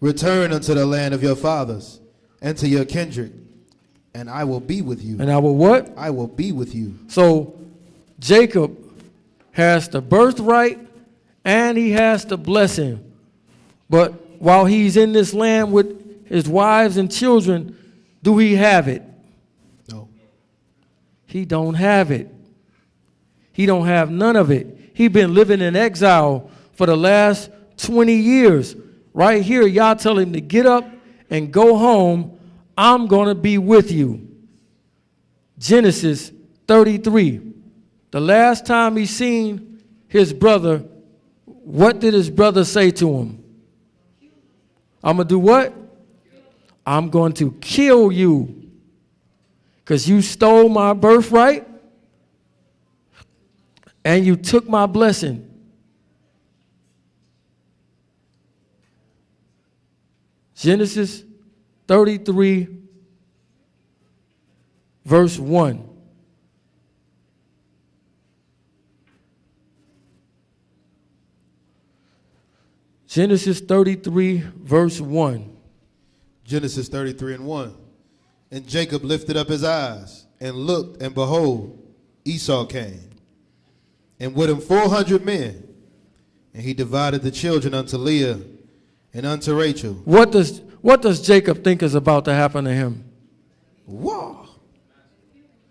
return unto the land of your fathers, and to your kindred, and I will be with you.
And I will what?
I will be with you.
So Jacob has the birthright and he has the blessing. But while he's in this land with his wives and children, do he have it?
No.
He don't have it. He don't have none of it. He been living in exile for the last 20 years. Right here, y'all tell him to get up and go home. I'm going to be with you. Genesis 33. The last time he seen his brother, what did his brother say to him? I'm going to do what? I'm going to kill you because you stole my birthright and you took my blessing. Genesis 33, verse 1. Genesis 33, verse 1.
Genesis 33:1. And Jacob lifted up his eyes and looked, and behold, Esau came, and with him 400 men, And he divided the children unto Leah and unto Rachel.
What does Jacob think is about to happen to him?
Wow.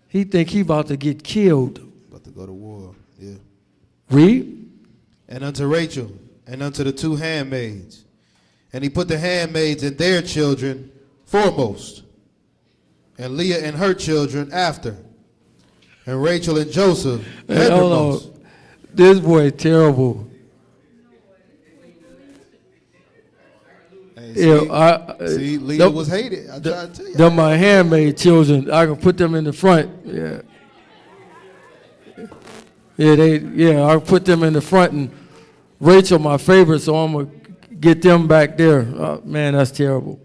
He think he about to get killed.
About to go to war. Yeah.
Read.
And unto Rachel and unto the two handmaids. And he put the handmaids and their children foremost, and Leah and her children after, and Rachel and Joseph
Hey, hold
hindermost.
on. This boy terrible.
Hey,
Yeah,
see, Leah
them-
was hated. I tried to tell you.
They're my handmaid children. I can put them in the front. Yeah. Yeah, I put them in the front, and Rachel my favorite, so I'm gonna get them back there. Man, that's terrible.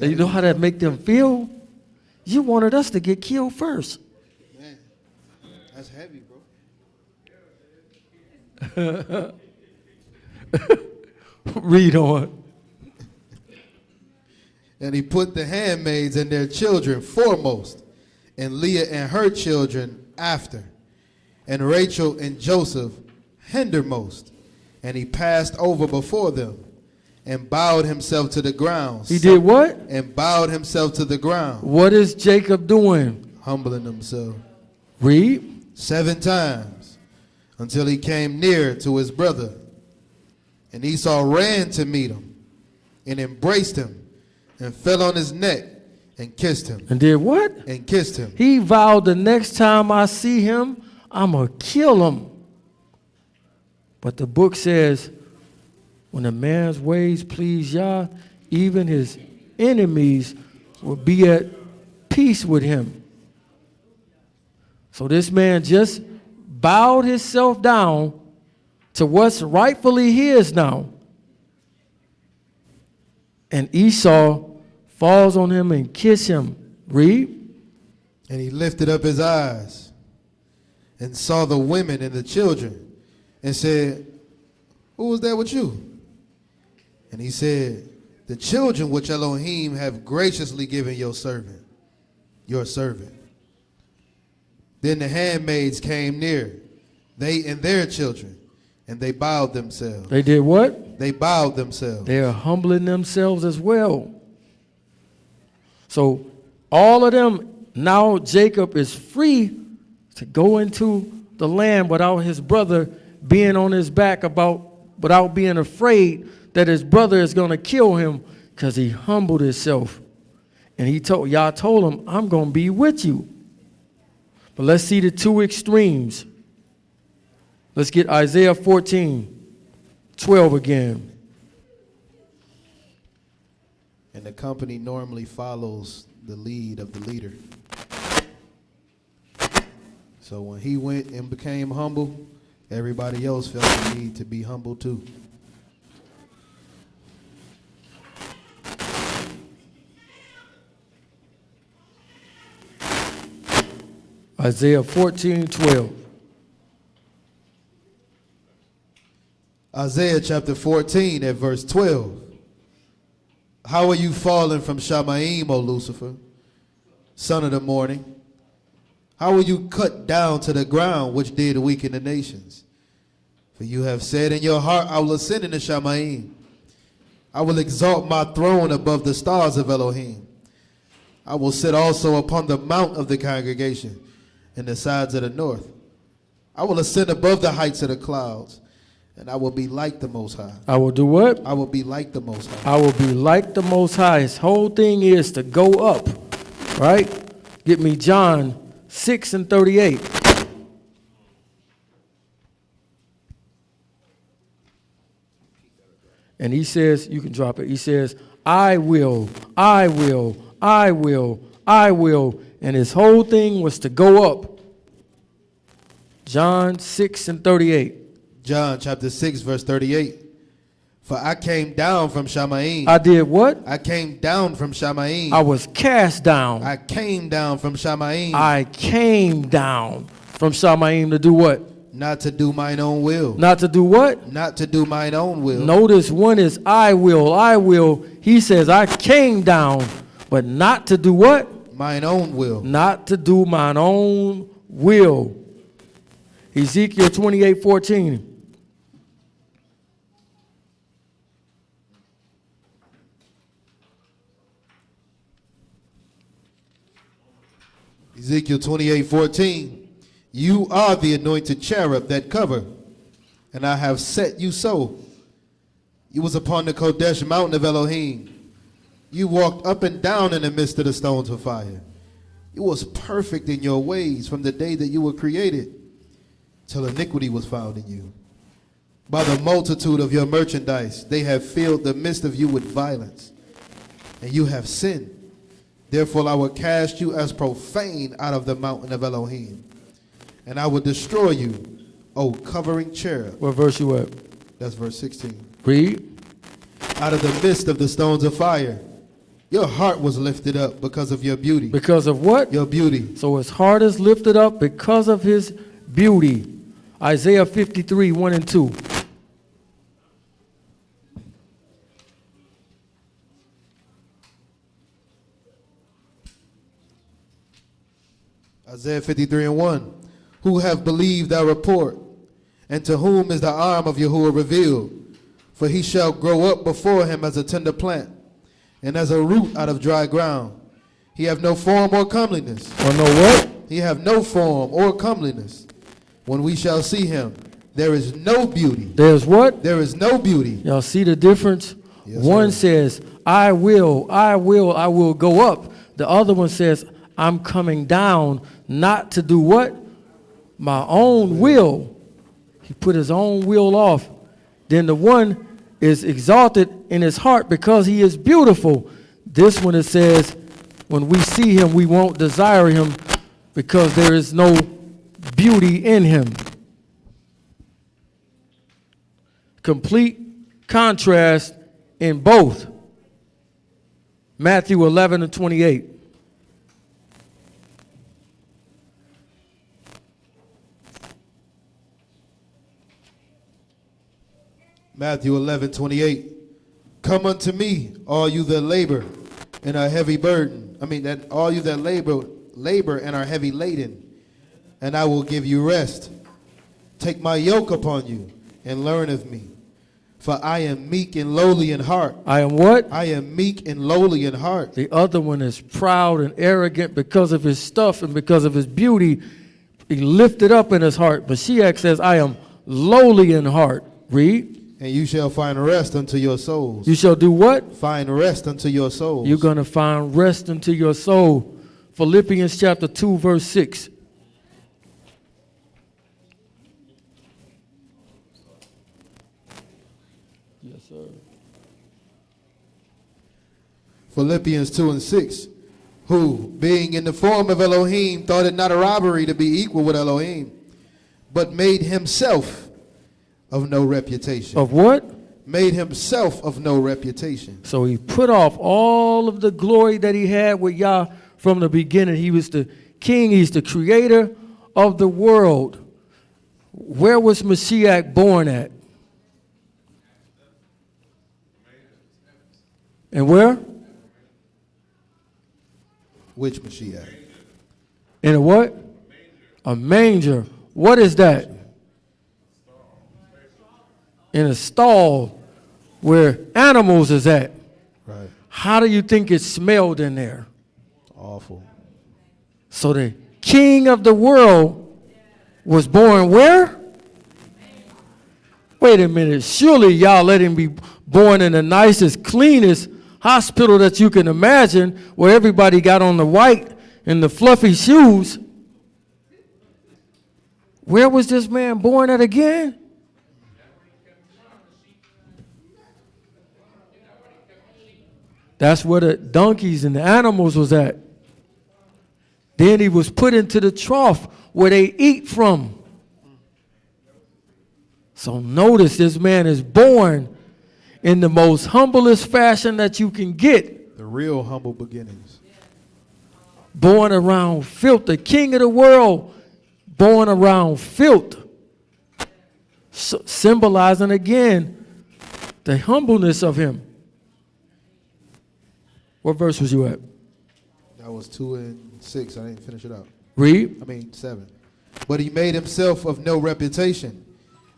You know how that make them feel? You wanted us to get killed first.
Man, that's heavy, bro.
Read on.
And he put the handmaids and their children foremost, and Leah and her children after, and Rachel and Joseph hindermost. And he passed over before them, and bowed himself to the ground.
He did what?
And bowed himself to the ground,
What is Jacob doing?
humbling himself
Read.
7 times, until he came near to his brother. And Esau ran to meet him, and embraced him, and fell on his neck, and kissed him.
And did what?
And kissed him.
He vowed the next time I see him, I'm going to kill him. But the book says, when a man's ways please Yah, even his enemies will be at peace with him. So this man just bowed himself down to what's rightfully his now. And Esau falls on him and kisses him. Read.
And he lifted up his eyes, and saw the women and the children, and said, who was there with you? And he said, the children which Elohim have graciously given your servant. Then the handmaids came near, they and their children, and they bowed themselves.
They did what?
They bowed themselves.
They are humbling themselves as well. So all of them, now Jacob is free to go into the land without his brother being on his back, without being afraid that his brother is going to kill him, because he humbled himself. And Yah told him, I'm going to be with you. But let's see the two extremes. Let's get Isaiah 14:12 again.
And the company normally follows the lead of the leader. So when he went and became humble, everybody else felt the need to be humble too.
Isaiah 14:12.
Isaiah chapter 14 at verse 12. How are you fallen from Shamaim, O Lucifer, son of the morning? How are you cut down to the ground, which did weaken the nations? For you have said in your heart, I will ascend into Shamaim. I will exalt my throne above the stars of Elohim. I will sit also upon the mount of the congregation in the sides of the north. I will ascend above the heights of the clouds, and I will be like the Most High.
I will do what?
I will be like the Most High.
I will be like the Most High. His whole thing is to go up, right? Get me John 6:38. And he says, you can drop it. He says, I will. And his whole thing was to go up. John 6:38.
John chapter 6 verse 38. For I came down from Shamaim.
I did what?
I came down from Shamaim.
I was cast down.
I came down from Shamaim.
I came down from Shamaim to do what?
Not to do mine own will.
Not to do what?
Not to do mine own will.
Notice one is I will. He says I came down, but not to do what?
mine own will.
Not to do mine own will. Ezekiel 28:14.
Ezekiel 28:14. You are the anointed cherub that cover, and I have set you so. You was upon the Kodesh mountain of Elohim. You walked up and down in the midst of the stones of fire. You was perfect in your ways from the day that you were created, till iniquity was found in you. By the multitude of your merchandise, they have filled the midst of you with violence, and you have sinned. Therefore I will cast you as profane out of the mountain of Elohim, and I will destroy you, O covering cherub.
What verse you at?
That's verse 16.
Read.
Out of the midst of the stones of fire, your heart was lifted up because of your beauty.
Because of what?
Your beauty.
So his heart is lifted up because of his beauty. Isaiah 53:1 and 2.
Isaiah 53:1. Who have believed our report, and to whom is the arm of Yahuwah revealed? For he shall grow up before him as a tender plant, and as a root out of dry ground. He have no form or comeliness.
Or no what?
He have no form or comeliness. When we shall see him, there is no beauty.
There's what?
There is no beauty.
Y'all see the difference?
Yes,
One
sir.
says, I will go up. The other one says, I'm coming down not to do what? My own will. He put his own will off. Then the one is exalted in his heart because he is beautiful. This one, it says, when we see him, we won't desire him because there is no beauty in him. Complete contrast in both. Matthew 11 and 28.
Matthew 11:28. Come unto me, all you that labor and are heavy burden. All you that labor and are heavy laden, and I will give you rest. Take my yoke upon you and learn of me, for I am meek and lowly in heart.
I am what?
I am meek and lowly in heart.
The other one is proud and arrogant because of his stuff and because of his beauty. He lifted up in his heart. But Mashiach says, I am lowly in heart. Read.
And you shall find rest unto your souls.
You shall do what?
Find rest unto your souls.
You're going to find rest unto your soul. Philippians chapter 2, verse 6. Yes, sir.
Philippians 2 and 6. Who, being in the form of Elohim, thought it not a robbery to be equal with Elohim, but made himself of no reputation.
Of what?
Made himself of no reputation.
So he put off all of the glory that he had with Yah from the beginning. He was the king. He's the creator of the world. Where was Mashiach born at? And where?
Which Mashiach?
In a what? A manger. What is that? In a stall where animals is at.
Right.
How do you think it smelled in there?
Awful.
So the king of the world was born where? Wait a minute. Surely y'all let him be born in the nicest, cleanest hospital that you can imagine, where everybody got on the white and the fluffy shoes. Where was this man born at again? That's where the donkeys and the animals was at. Then he was put into the trough where they eat from. So notice this man is born in the most humblest fashion that you can get.
The real humble beginnings.
Born around filth, the king of the world, born around filth. So, symbolizing again the humbleness of him. What verse was you at?
That was 2 and 6. I didn't finish it out.
Read.
7. But he made himself of no reputation,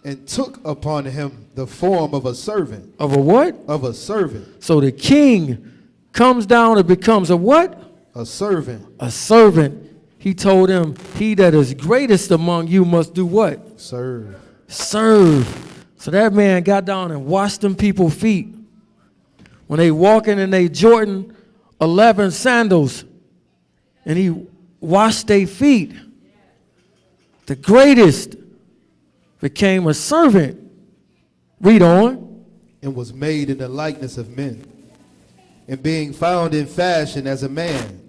and took upon him the form of a servant.
Of a what?
Of a servant.
So the king comes down and becomes a what?
A servant.
A servant. He told him, he that is greatest among you must do what?
Serve.
Serve. So that man got down and washed them people's feet. When they walking in they Jordan 11 sandals, and he washed their feet. The greatest became a servant. Read on.
And was made in the likeness of men. And being found in fashion as a man,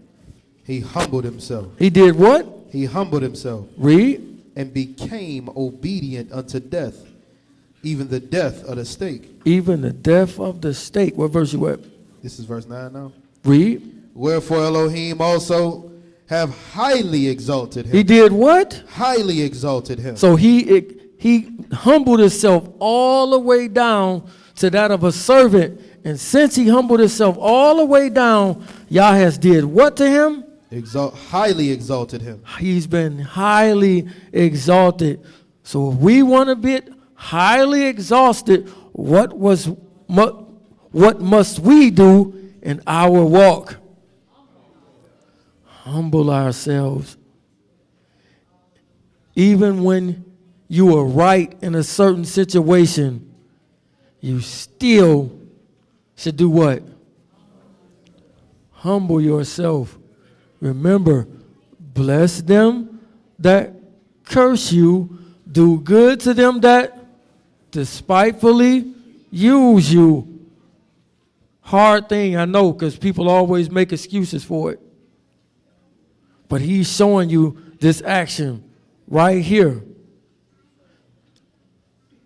he humbled himself.
He did what?
He humbled himself.
Read.
And became obedient unto death, even the death of the stake.
Even the death of the stake. What verse you at?
This is verse 9 now.
Read.
Wherefore Elohim also have highly exalted him.
He did what?
Highly exalted him.
So he humbled himself all the way down to that of a servant. And since he humbled himself all the way down, Yah has did what to him?
Highly exalted him.
He's been highly exalted. So if we want to be highly exhausted, what must we do in our walk? Humble ourselves. Even when you are right in a certain situation, you still should do what? Humble yourself. Remember, bless them that curse you, do good to them that despitefully use you. Hard thing, I know, because people always make excuses for it. But he's showing you this action right here.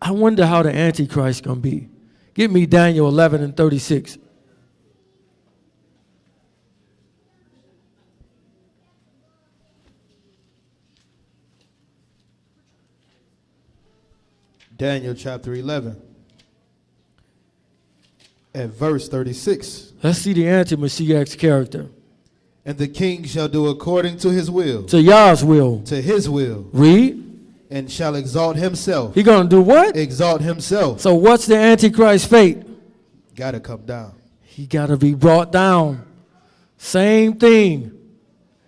I wonder how the Antichrist gonna be. Give me Daniel 11 and 36.
Daniel chapter 11 at verse 36.
Let's see the anti-Mashiach's character.
And the king shall do according to his will.
To Yah's will.
To his will.
Read.
And shall exalt himself.
He gonna do what?
Exalt himself.
So what's the Antichrist's fate?
Gotta come down.
He gotta be brought down. Same thing.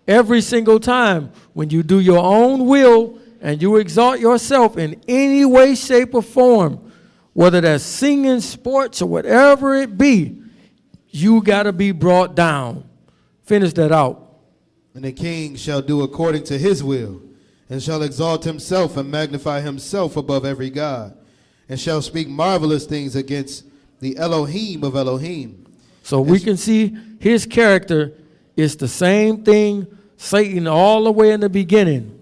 Every single time when you do your own will and you exalt yourself in any way, shape, or form, whether that's singing, sports, or whatever it be, you gotta be brought down. Finish that out.
And the king shall do according to his will, and shall exalt himself and magnify himself above every god, and shall speak marvelous things against the Elohim of Elohim.
So we can see his character is the same thing Satan all the way in the beginning.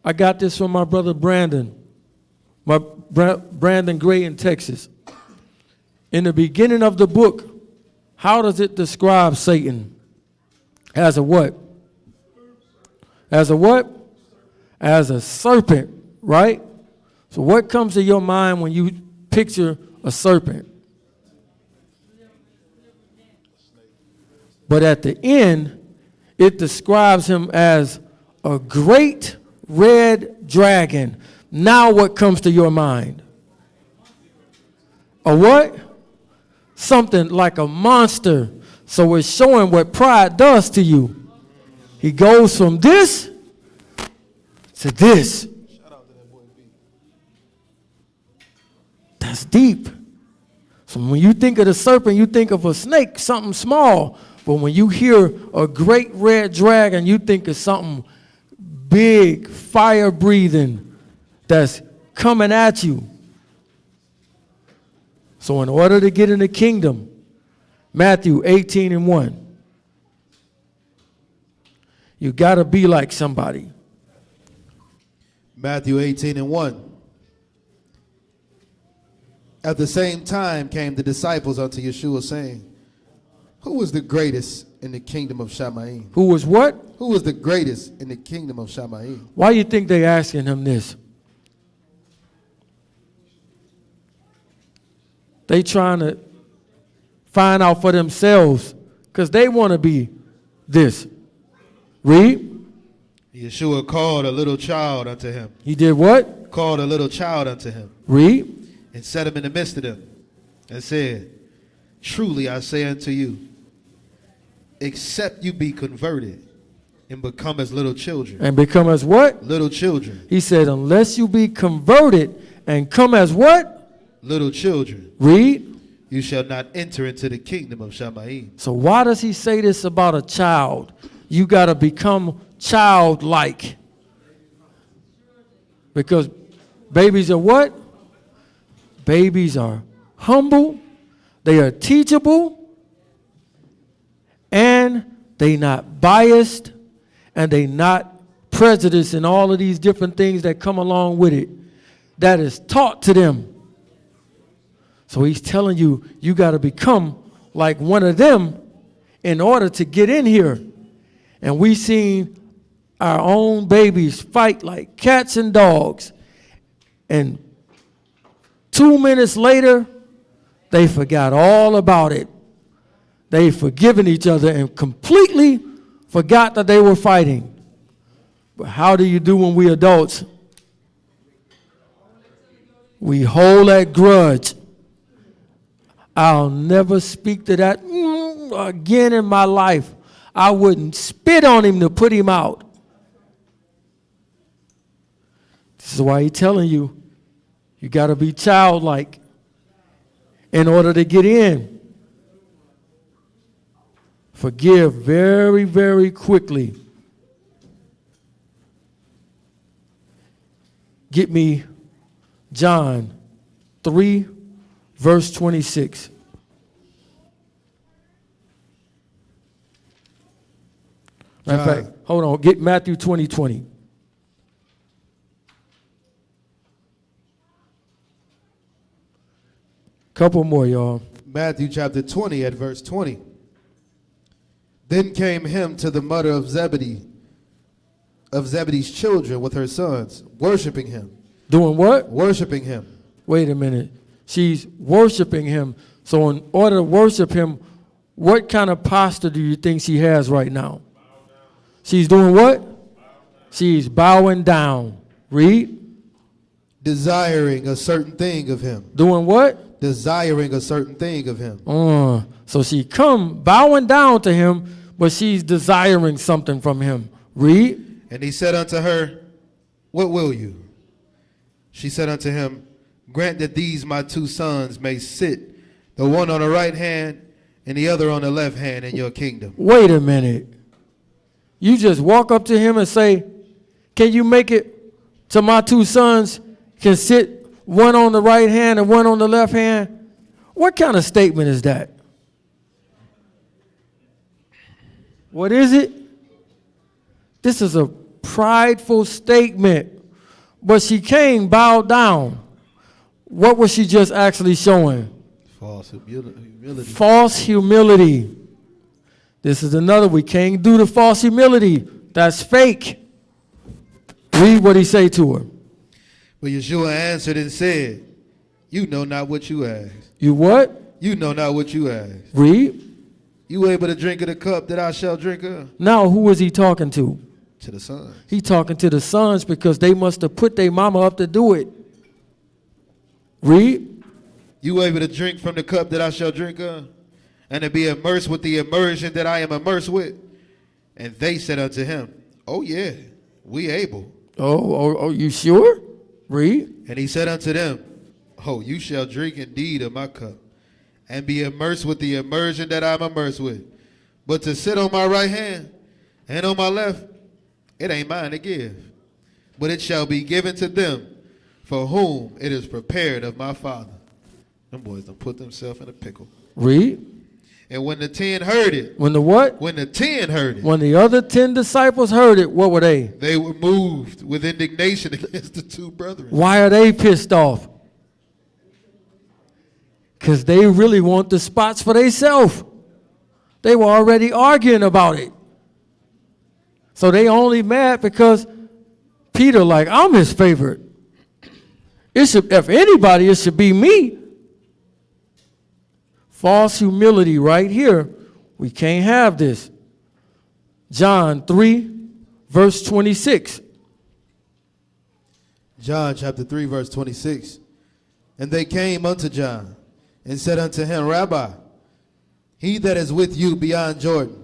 I got this from my brother Brandon, Brandon Gray in Texas. In the beginning of the book, how does it describe Satan? As a what? As a what? As a serpent, right? So what comes to your mind when you picture a serpent? But at the end, it describes him as a great red dragon. Now what comes to your mind? A what? Something like a monster. So it's showing what pride does to you. He goes from this to this. That's deep. So when you think of the serpent, you think of a snake, something small. But when you hear a great red dragon, you think of something big, fire-breathing, that's coming at you. So in order to get in the kingdom, Matthew 18 and 1, you got to be like somebody.
Matthew 18 and 1. At the same time came the disciples unto Yeshua, saying, who was the greatest in the kingdom of Shammai?
Who was what?
Who was the greatest in the kingdom of Shammai?
Why do you think they asking him this? They trying to find out for themselves because they want to be this. Read.
Yeshua called a little child unto him.
He did what?
Called a little child unto him.
Read.
And set him in the midst of them. And said, truly I say unto you, except you be converted and become as little children.
And become as what?
Little children.
He said, unless you be converted and come as what?
Little children.
Read.
You shall not enter into the kingdom of Shamayim.
So why does he say this about a child? You got to become childlike. Because babies are what? Babies are humble. They are teachable. And they not biased. And they not prejudiced and all of these different things that come along with it. That is taught to them. So he's telling you, you got to become like one of them in order to get in here. And we seen our own babies fight like cats and dogs. And 2 minutes later, they forgot all about it. They forgiven each other and completely forgot that they were fighting. But how do you do when we adults? We hold that grudge. I'll never speak to that again in my life. I wouldn't spit on him to put him out. This is why he's telling you, you got to be childlike in order to get in. Forgive very, very quickly. Get me John 3, verse 26. Matter of fact, hold on. Get Matthew 20:20. Couple more, y'all.
Matthew chapter 20 at verse 20. Then came him to the mother of Zebedee's children with her sons, worshiping him.
Doing what?
Worshiping him.
Wait a minute. She's worshiping him. So in order to worship him, what kind of posture do you think she has right now? She's doing what? She's bowing down. Read.
Desiring a certain thing of him.
Doing what?
Desiring a certain thing of him.
So she come bowing down to him, but she's desiring something from him. Read.
And he said unto her, what will you? She said unto him, grant that these my two sons may sit, the one on the right hand and the other on the left hand in your kingdom.
Wait a minute. You just walk up to him and say, can you make it to my two sons can sit one on the right hand and one on the left hand? What kind of statement is that? What is it? This is a prideful statement. But she came bowed down. What was she just actually showing?
False humility.
False humility. This is another. We can't do the false humility. That's fake. Read what he say to her.
But Yeshua answered and said, you know not what you ask.
You what?
You know not what you ask.
Read.
You able to drink of the cup that I shall drink of?
Now, who is he talking to?
To the sons.
He talking to the sons because they must have put their mama up to do it. Read.
You able to drink from the cup that I shall drink of? And to be immersed with the immersion that I am immersed with? And they said unto him, oh yeah, we able.
Oh, you sure? Read.
And he said unto them, oh, you shall drink indeed of my cup, and be immersed with the immersion that I am immersed with. But to sit on my right hand and on my left, it ain't mine to give, but it shall be given to them for whom it is prepared of my Father. Them boys done put themselves in a pickle.
Read.
And when the 10 heard it.
When the what?
When the 10 heard it.
When the other 10 disciples heard it, what were they?
They were moved with indignation against the two brethren.
Why are they pissed off? Because they really want the spots for themselves. They were already arguing about it. So they only mad because Peter like, I'm his favorite. If anybody, it should be me. False humility right here. We can't have this. John 3, verse 26.
John chapter 3, verse 26. And they came unto John and said unto him, Rabbi, he that is with you beyond Jordan,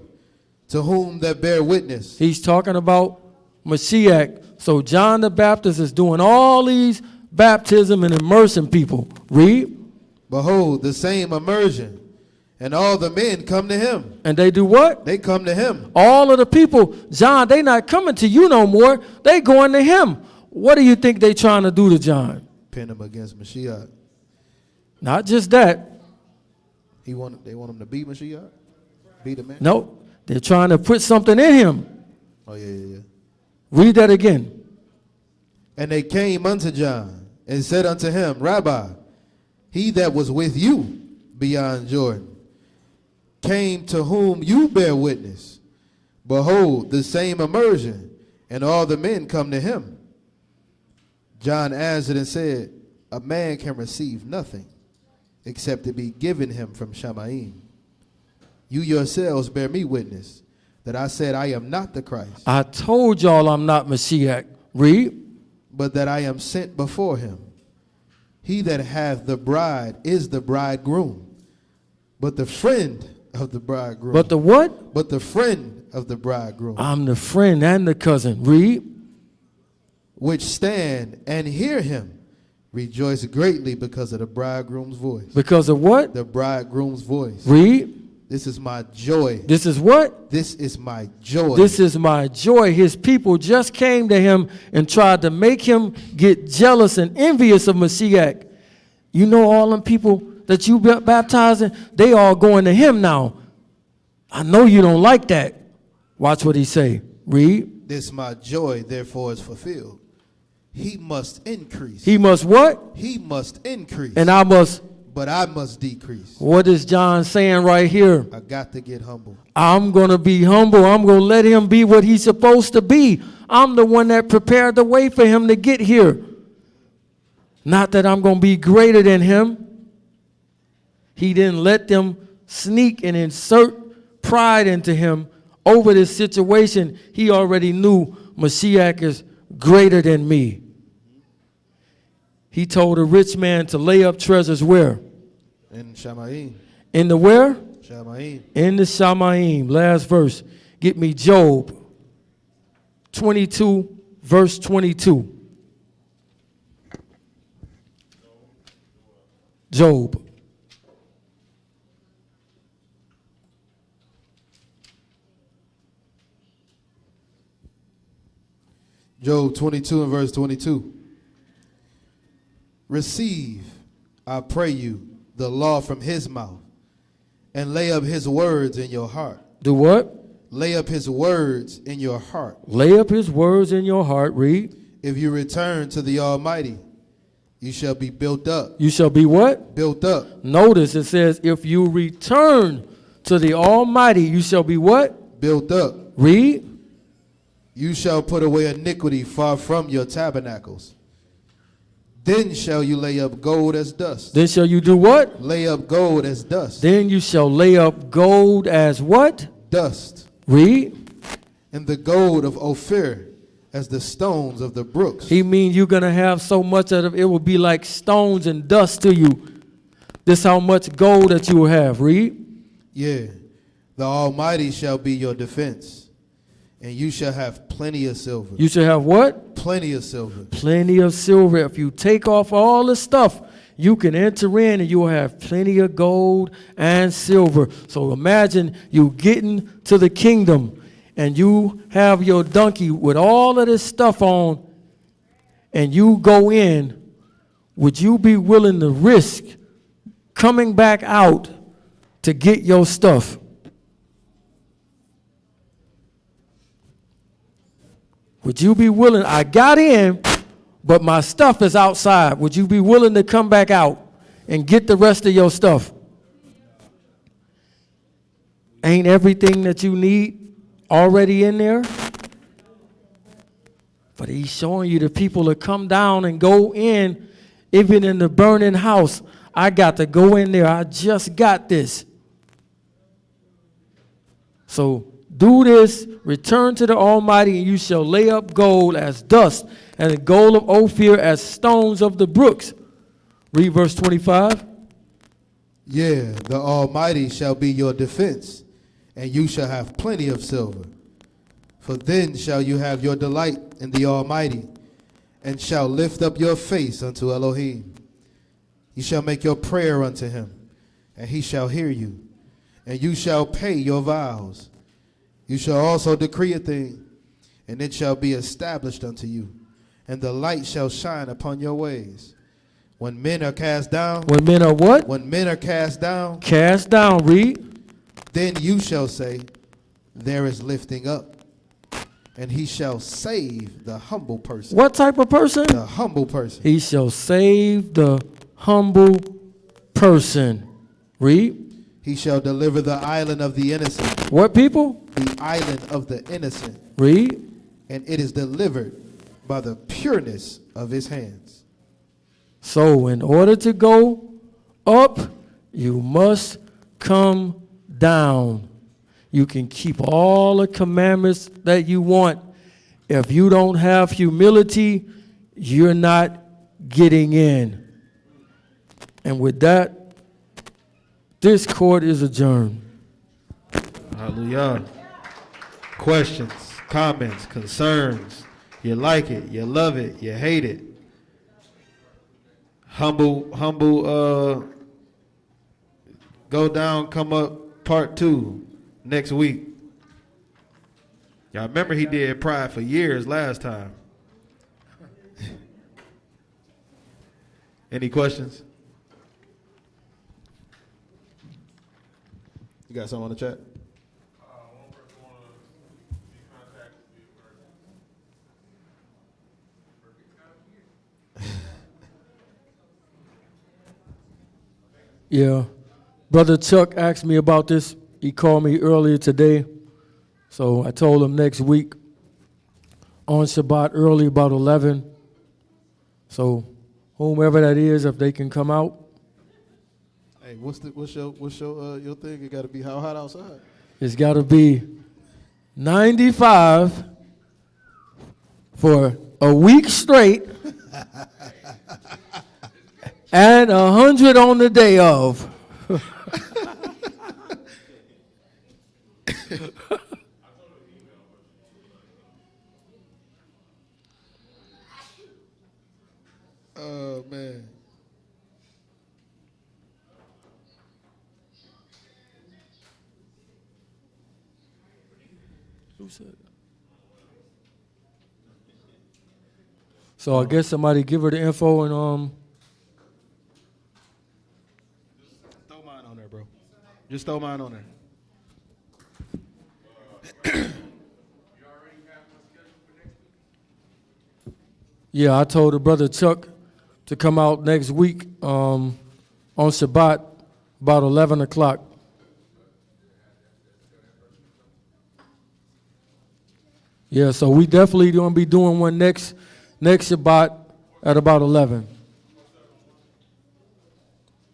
to whom that bear witness.
He's talking about Mashiach. So John the Baptist is doing all these baptism and immersing people. Read.
Behold, the same immersion, and all the men come to him.
And they do what?
They come to him.
All of the people, John, they not coming to you no more. They going to him. What do you think they trying to do to John?
Pin him against Mashiach.
Not just that.
They want him to beat Mashiach? Beat him, man?
No, they're trying to put something in him.
Oh, yeah.
Read that again.
And they came unto John and said unto him, Rabbi, he that was with you beyond Jordan came to whom you bear witness. Behold, the same immersion, and all the men come to him. John answered and said, a man can receive nothing except it be given him from Shamaim. You yourselves bear me witness that I said I am not the Christ,
I told y'all I'm not Mashiach. Read.
but that I am sent before him. He that hath the bride is the bridegroom, but the friend of the bridegroom.
But the what?
But the friend of the bridegroom,
I'm the friend and the cousin. Read.
which stand and hear him, rejoice greatly because of the bridegroom's voice.
Because of what?
The bridegroom's voice.
Read.
This is my joy.
This is what?
This is my joy.
This is my joy. His people just came to him and tried to make him get jealous and envious of Mashiach. You know all them people that you baptizing, they all going to him now. I know you don't like that. Watch what he say. Read.
This my joy, therefore, is fulfilled. He must increase.
He must what?
He must increase.
And I must.
But I must decrease.
What is John saying right here?
I got to get humble.
I'm going to be humble. I'm going to let him be what he's supposed to be. I'm the one that prepared the way for him to get here. Not that I'm going to be greater than him. He didn't let them sneak and insert pride into him over this situation. He already knew Mashiach is greater than me. He told a rich man to lay up treasures where?
In Shamaim.
In the where?
Shamaim.
In the Shamaim. Last verse. Get me Job 22, verse 22. Job.
Job 22 and verse 22. Receive, I pray you, the law from his mouth, and lay up his words in your heart.
Do what?
Lay up his words in your heart.
Lay up his words in your heart. Read.
If you return to the Almighty, you shall be built up.
You shall be what?
Built up.
Notice it says, if you return to the Almighty, you shall be what?
Built up.
Read.
You shall put away iniquity far from your tabernacles. Then shall you lay up gold as dust.
Then shall you do what?
Lay up gold as dust.
Then you shall lay up gold as what?
Dust.
Read.
And the gold of Ophir as the stones of the brooks.
He means you're going to have so much of it, it will be like stones and dust to you. This how much gold that you will have. Read.
Yeah. The Almighty shall be your defense. And you shall have plenty of silver.
You shall have what?
Plenty of silver.
Plenty of silver. If you take off all the stuff, you can enter in and you will have plenty of gold and silver. So imagine you getting to the kingdom and you have your donkey with all of this stuff on and you go in. Would you be willing to risk coming back out to get your stuff? Would you be willing? I got in, but my stuff is outside. Would you be willing to come back out and get the rest of your stuff? Ain't everything that you need already in there? But he's showing you the people that come down and go in, even in the burning house. I got to go in there. I just got this. So Do this, return to the Almighty, and you shall lay up gold as dust, and the gold of Ophir as stones of the brooks. Read verse 25.
Yeah, the Almighty shall be your defense, and you shall have plenty of silver. For then shall you have your delight in the Almighty, and shall lift up your face unto Elohim. You shall make your prayer unto him, and he shall hear you, and you shall pay your vows. You shall also decree a thing, and it shall be established unto you, and the light shall shine upon your ways. When men are cast down,
When men are what?
when men are cast down,
Cast down. Read.
then you shall say, there is lifting up, and he shall save the humble person.
What type of person?
The humble person.
He shall save the humble person. Read.
He shall deliver the island of the innocent,
What people?
the island of the innocent,
Read.
and it is delivered by the pureness of his hands.
So in order to go up, you must come down. You can keep all the commandments that you want. If you don't have humility, you're not getting in. And with that, this court is adjourned.
Hallelujah. Questions, comments, concerns. You like it, you love it, you hate it. Humble, go down, come up, part 2 next week. Y'all remember he did Pride for years last time. Any questions? You got something on the chat?
One person want to be contacted via person.
Yeah. Brother Chuck asked me about this. He called me earlier today. So I told him next week on Shabbat early about 11. So whomever that is, if they can come out.
Hey, what's your thing? It got to be how hot outside?
It's got to be 95 for a week straight and 100 on the day of.
Oh, man.
Who said that? So I guess somebody give her the info and
Throw mine on there, bro. Just throw mine on there.
yeah, I told the brother Chuck to come out next week on Shabbat about 11 o'clock. Yeah, so we definitely going to be doing one next Shabbat at about 11.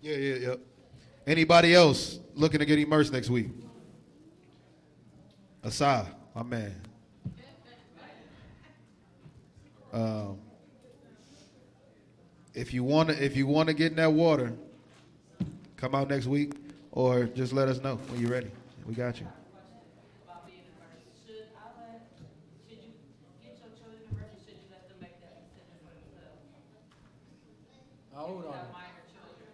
Yeah. Anybody else looking to get immersed next week? Asai, my man. If you wanna get in that water, come out next week, or just let us know when you're ready. We got you.
About being immersed. Should you get your children immersed, or should you let them make that decision for themselves?
Hold on.
Have minor children.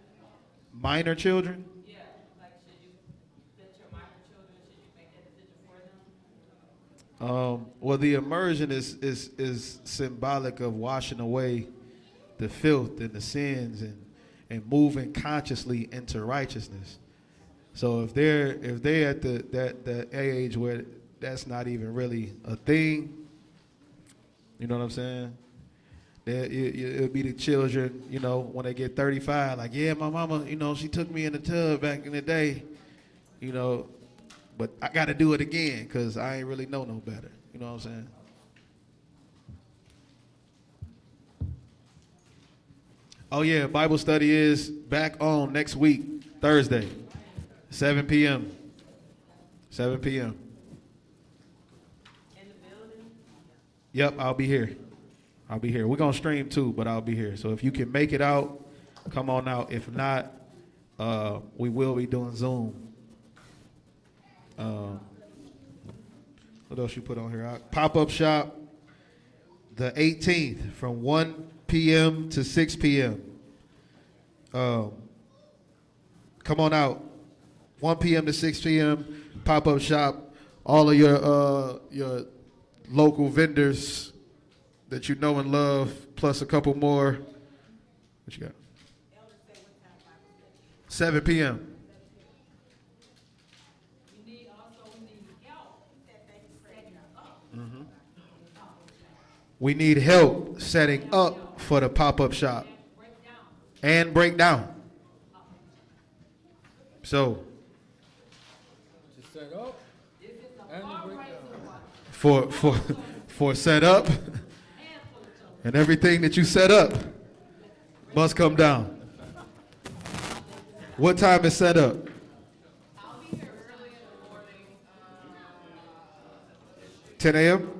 Minor children?
Yeah, like should you let your minor children, should you make that decision for them?
Well, the immersion is symbolic of washing away the filth and the sins and moving consciously into righteousness. So if they're at that age where that's not even really a thing, you know what I'm saying? It'll be the children, when they get 35, like, yeah, my mama, she took me in the tub back in the day, but I got to do it again because I ain't really know no better. You know what I'm saying? Oh, yeah, Bible study is back on next week, Thursday, 7 p.m. 7 p.m. Yep, I'll be here. I'll be here. We're going to stream too, but I'll be here. So if you can make it out, come on out. If not, we will be doing Zoom. What else you put on here? Pop-up shop the 18th from 1 p.m. to 6 p.m. Come on out. 1 p.m. to 6 p.m. Pop-up shop. All of your local vendors that you know and love, plus a couple more. What you got? 7 p.m.
We need help.
We need help setting up for the pop-up shop and breakdown. So
To set up and to break down.
for set up and everything that you set up must come down. What time is set up?
I'll be here early in the morning.
10 a.m.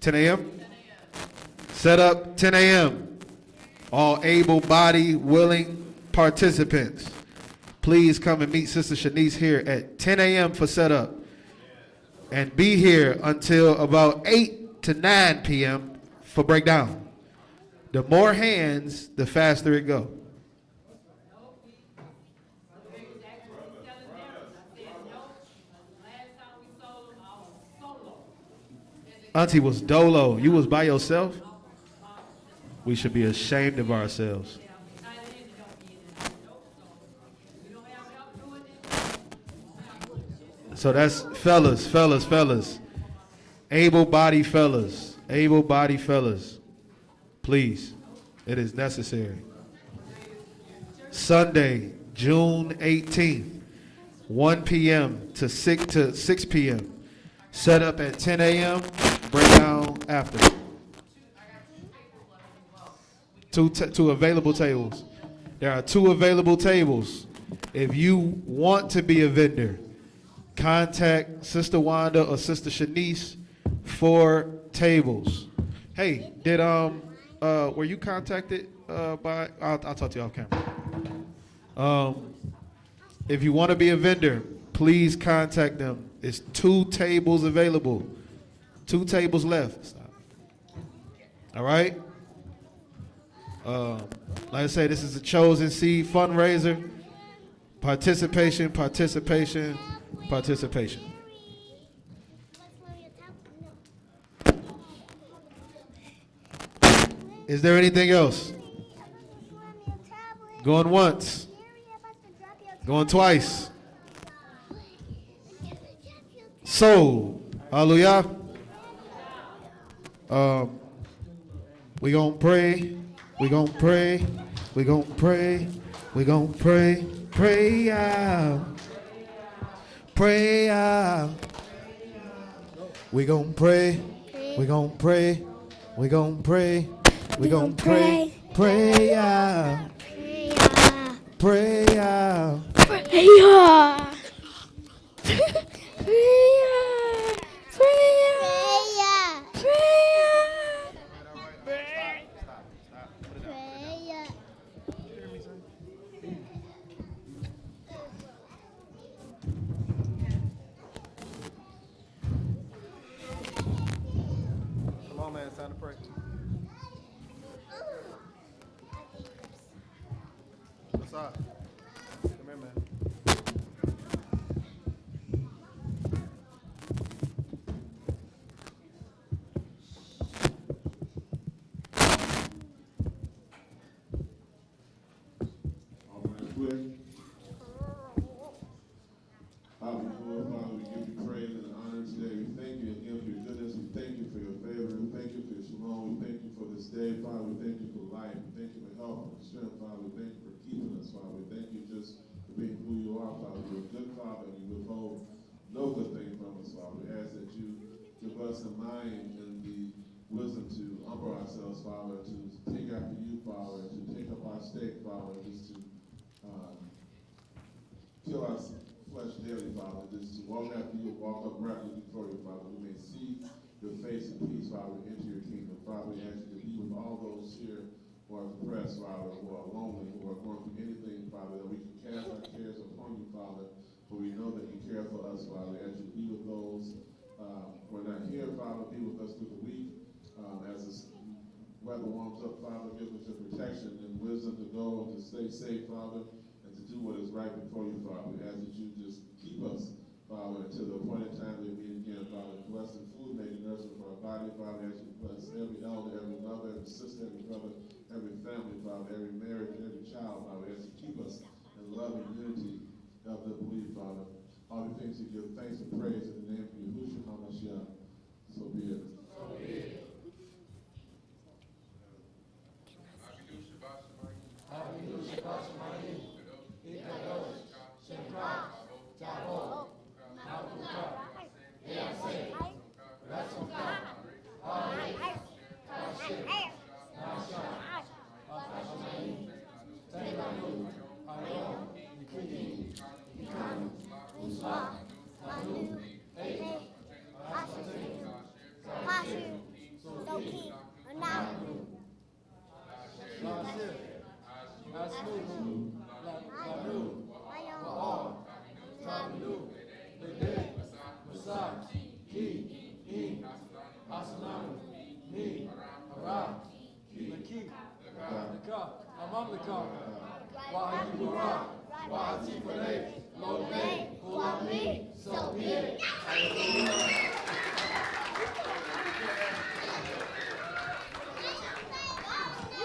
10 a.m. Set up 10 a.m. All able-bodied, willing participants, please come and meet Sister Shanice here at 10 a.m. for setup. And be here until about 8 to 9 p.m. for breakdown. The more hands, the faster it go. Auntie was dolo. You was by yourself? We should be ashamed of ourselves. So that's fellas. Able-bodied fellas. Please, it is necessary. Sunday, June 18th, 1 p.m. to 6 p.m. Set up at 10 a.m., breakdown after. Two available tables. There are 2 available tables. If you want to be a vendor, contact Sister Wanda or Sister Shanice for tables. Hey, were you contacted by? I'll talk to you off camera. If you want to be a vendor, please contact them. It's 2 tables available. 2 tables left. Stop. All right. Like I say, this is a Chosen Seed fundraiser. Participation. Is there anything else? Going once. Going twice. So, hallelujah. We gonna pray. Pray out. We gonna pray. Pray out. Pray out. Come on, man. It's time to pray. What's up? Come here, man.
All right, quick. Father, we give you praise and honor today. We thank you again for your goodness. We thank you for your favor. We thank you for your shalom. We thank you for this day, Father. We thank you for life. We thank you for health and strength, Father. We thank you for keeping us, Father. We thank you just for being who you are, Father. You're a good Father, and you withhold no good thing from us, Father. We ask that you give us the mind and the wisdom to humble ourselves, Father, to take after you, Father, to take up our stake, Father, just to kill our flesh daily, Father, just to walk after you, walk uprightly before you, Father. We may see the face of peace, Father, into your kingdom. Father, we ask you to be with all those here who are depressed, Father, who are lonely, who are going through anything, Father, that we can cast our cares upon you, Father, for we know that you care for us, Father. We ask you to be with those who are not here, Father, be with us through the week. As the weather warms up, Father, give us your protection and wisdom to go and to stay safe, Father, and to do what is right before you, Father. We ask that you just keep us, Father, until the appointed time we meet again, Father. Bless the food made and nourishment for our body, Father. As you bless every elder, every mother, every sister, every brother, every family, Father, every marriage, every child, Father. As you keep us in love and unity of the belief, Father. All the things you give thanks and praise in the name of Yahushua HaMashiach. So be it. So be it.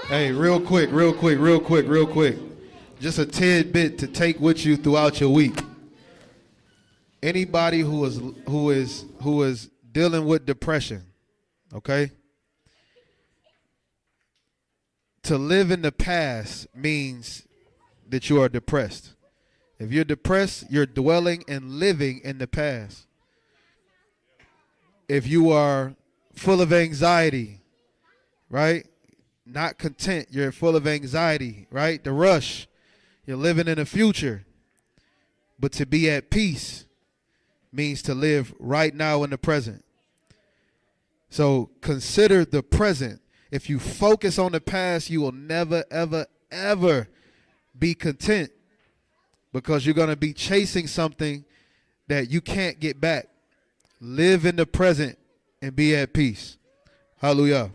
Hey, real quick. Just a tidbit to take with you throughout your week. Anybody who is dealing with depression, okay? To live in the past means that you are depressed. If you're depressed, you're dwelling and living in the past. If you are full of anxiety, right? Not content, you're full of anxiety, right? The rush, you're living in the future. But to be at peace means to live right now in the present. So consider the present. If you focus on the past, you will never, ever, ever be content, because you're going to be chasing something that you can't get back. Live in the present and be at peace. Hallelujah.